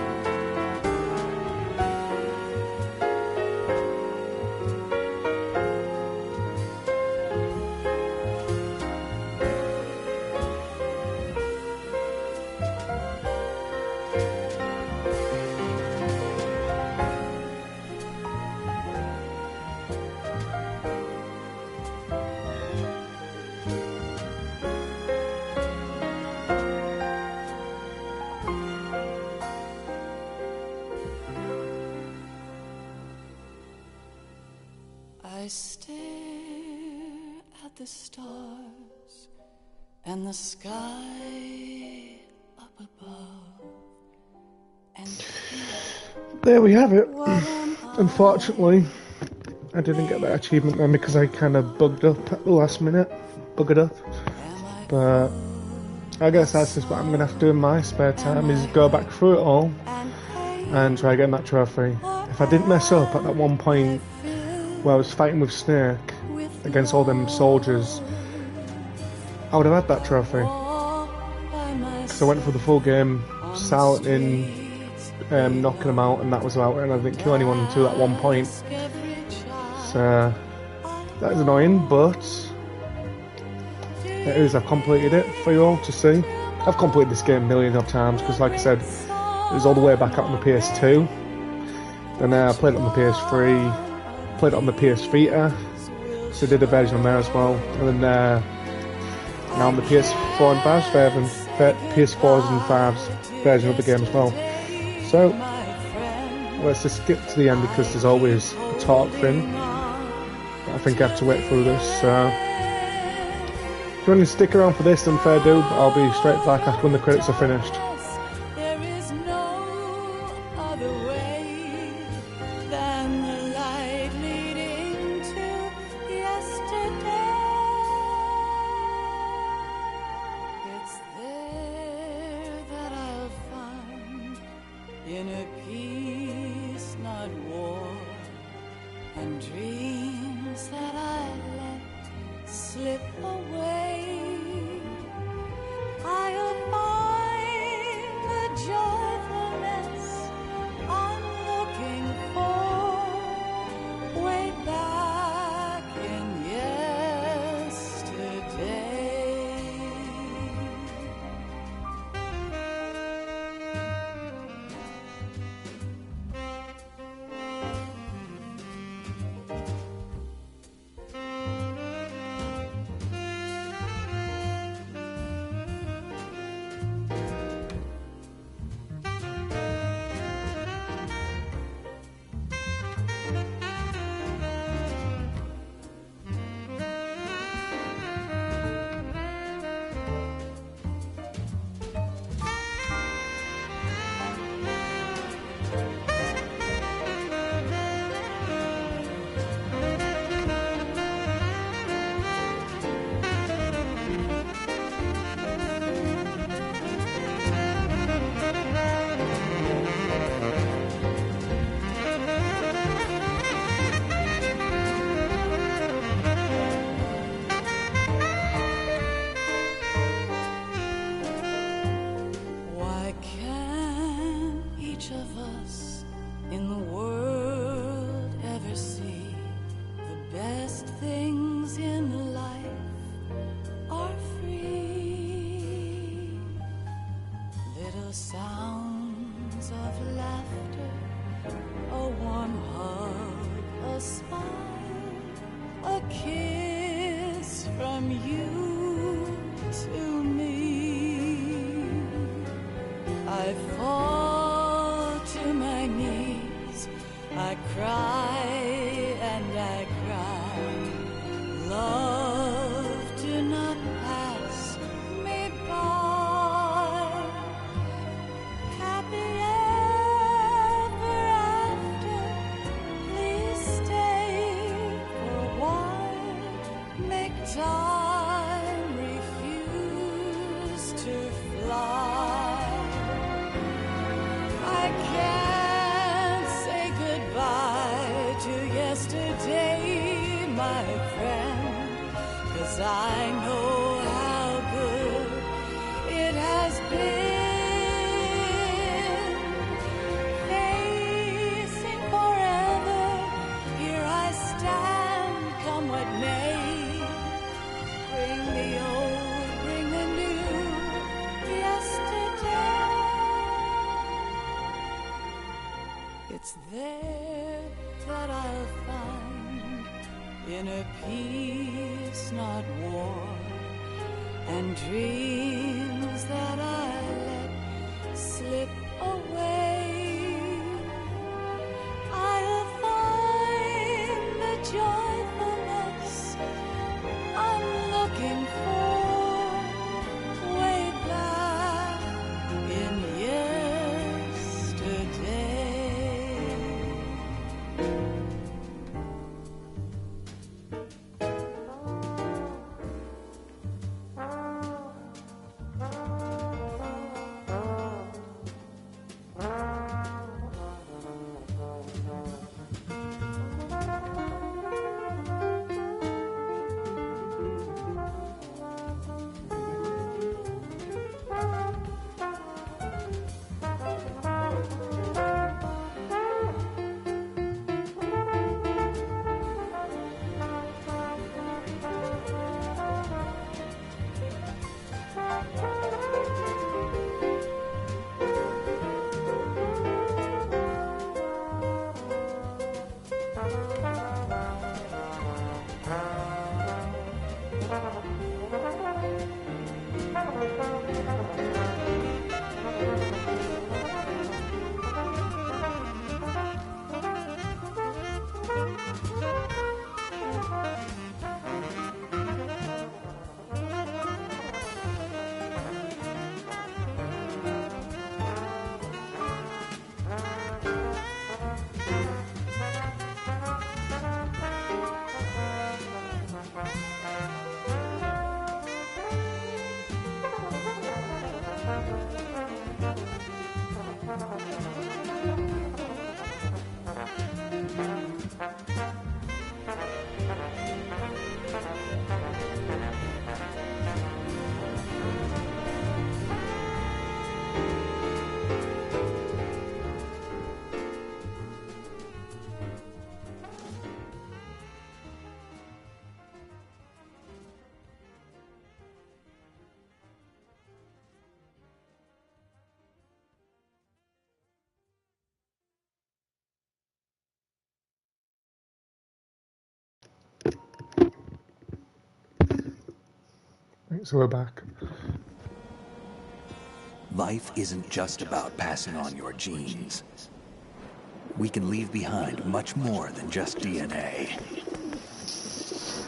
I stare at the stars and the sky up above. And there we have it. Unfortunately, I didn't get that achievement then because I kind of bugged up at the last minute. Buggered up. But I guess that's just what I'm going to have to do in my spare time, is go back through it all and try getting that trophy. If I didn't mess up at that one point where I was fighting with Snake against all them soldiers, I would have had that trophy. Because I went for the full game, silencing, knocking them out, and that was about it, and I didn't kill anyone until that one point. So that is annoying, but it is. I've completed it for you all to see. I've completed this game millions of times because, like I said, it was all the way back out on the PS2. Then I played it on the PS3, played it on the PS Vita, so I did a version on there as well. And then now on the PS4 and 5's version, PS4s and 5's version of the game as well. So let's just skip to the end because there's always a talk thing. I think I have to wait through this. So if you want to stick around for this, then fair do. I'll be straight back after when the credits are finished. there is no other way than the light leading to yesterday. It's there that I'll find inner peace, not war, and dreams that I let slip away. I'll find the joyfulness I'm looking for way back in yesterday. Why can't each of us in the world ever see the best things in life are free? Little sounds of laughter, a warm hug, a smile, a kiss from you to me. I fall to my knees, I cry and I cry. Love, do not pass me by. Happy ever after, please stay for a while. Make time, refuse to fly. I can't say goodbye to yesterday, my friend, 'cause I know how good it has been. Facing forever, here I stand, come what may. Bring the old, bring the new, yesterday. It's there that I'll find inner peace, not war, and dreams that I let slip away. I'll find the joyful Alright, so we're back. Life isn't just about passing on your genes. We can leave behind much more than just DNA.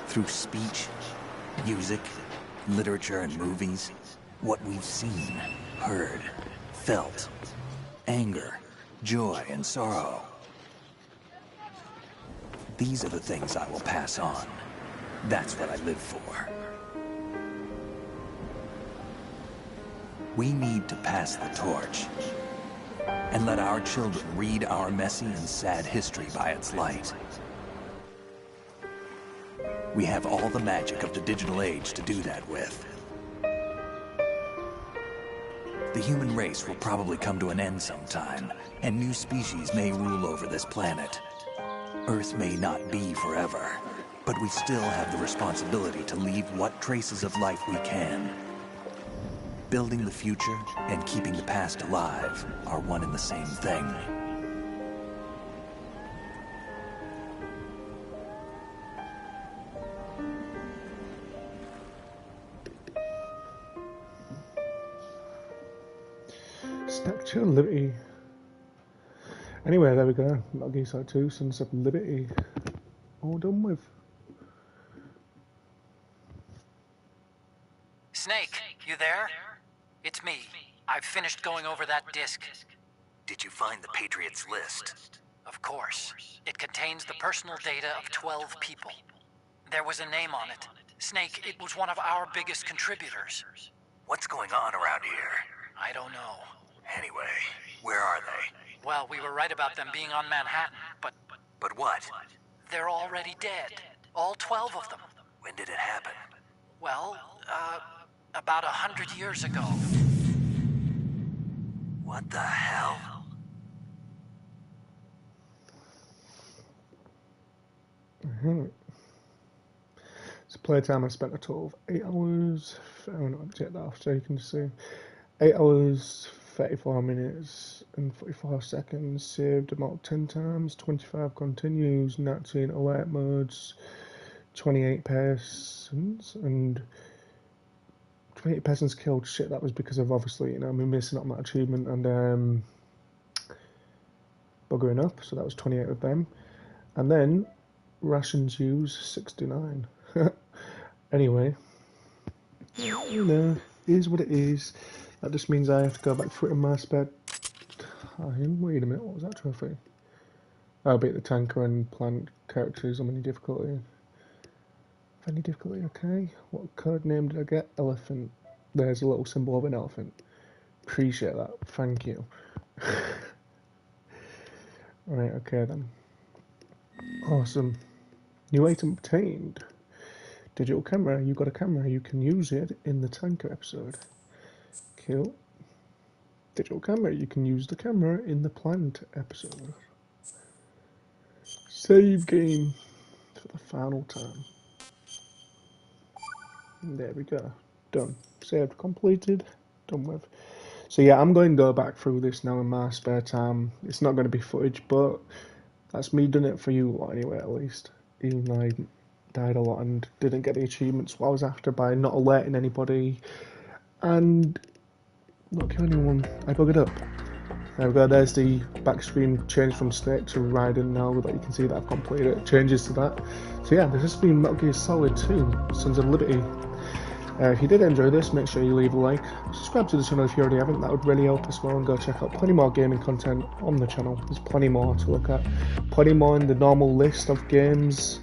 Through speech, music, literature, and movies, what we've seen, heard, felt, anger, joy, and sorrow. These are the things I will pass on. That's what I live for. We need to pass the torch and let our children read our messy and sad history by its light. We have all the magic of the digital age to do that with. The human race will probably come to an end sometime, and new species may rule over this planet. Earth may not be forever, but we still have the responsibility to leave what traces of life we can. Building the future and keeping the past alive are one and the same thing. Statue of Liberty. Anyway, there we go. Metal Gear Solid 2, Sons of Liberty. All done with. Snake, you there? It's me. I've finished going over that disk. Did you find the Patriots list? Of course. It contains the personal data of 12 people. There was a name on it. Snake, it was one of our biggest contributors. What's going on around here? I don't know. Anyway, where are they? Well, we were right about them being on Manhattan, but... But what? They're already dead. All 12 of them. When did it happen? Well, about 100 years ago. What the hell? So playtime, I spent a total of 8 hours. I'm not going to take that off so you can see. 8 hours, 34 minutes and 44 seconds. Saved about 10 times. 25 continues. 19 alert modes. 28 persons and 28 persons killed. Shit, that was because of obviously, you know, me missing out on that achievement and buggering up. So that was 28 with them. And then rations used 69. Anyway, you know, it is what it is. That just means I have to go back through it in my spare time. Wait a minute, what was that trophy? I'll beat the tanker and plant characters on any difficulty. Any difficulty, okay. What code name did I get? Elephant. There's a little symbol of an elephant. Appreciate that. Thank you. Right, okay then. Awesome. New item obtained. Digital camera. You got a camera. You can use it in the tanker episode. Cool. Digital camera. You can use the camera in the plant episode. Save game for the final time. There we go. Done. Saved, completed, done with. So yeah, I'm going to go back through this now in my spare time. It's not going to be footage, but that's me doing it for you lot anyway, at least. Even though I died a lot and didn't get the achievements what I was after by not alerting anybody. And not killing anyone. I buggered up. There we go, there's the back screen change from Snake to Raiden now that you can see that I've completed it. Changes to that. So yeah, this has been Metal Gear Solid 2, Sons of Liberty. If you did enjoy this, make sure you leave a like, subscribe to the channel if you already haven't, that would really help as well, and go check out plenty more gaming content on the channel. There's plenty more to look at, plenty more in the normal list of games,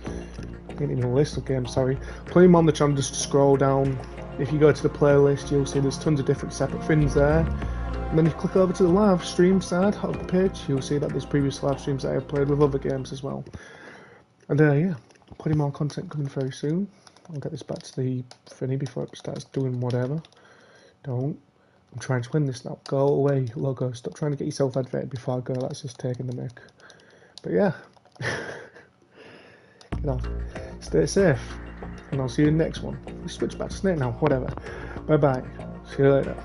ain't even a list of games, sorry, plenty more on the channel. Just scroll down, if you go to the playlist you'll see there's tons of different separate things there, and then if you click over to the live stream side of the page, you'll see that there's previous live streams that I have played with other games as well. And yeah, plenty more content coming very soon. I'll get this back to the thingy before it starts doing whatever. Don't. I'm trying to win this now. Go away, logo. Stop trying to get yourself adverted before I go. That's just taking the mic. But yeah. Get off. Stay safe. And I'll see you in the next one. We switch back to Snake now. Whatever. Bye bye. See you later.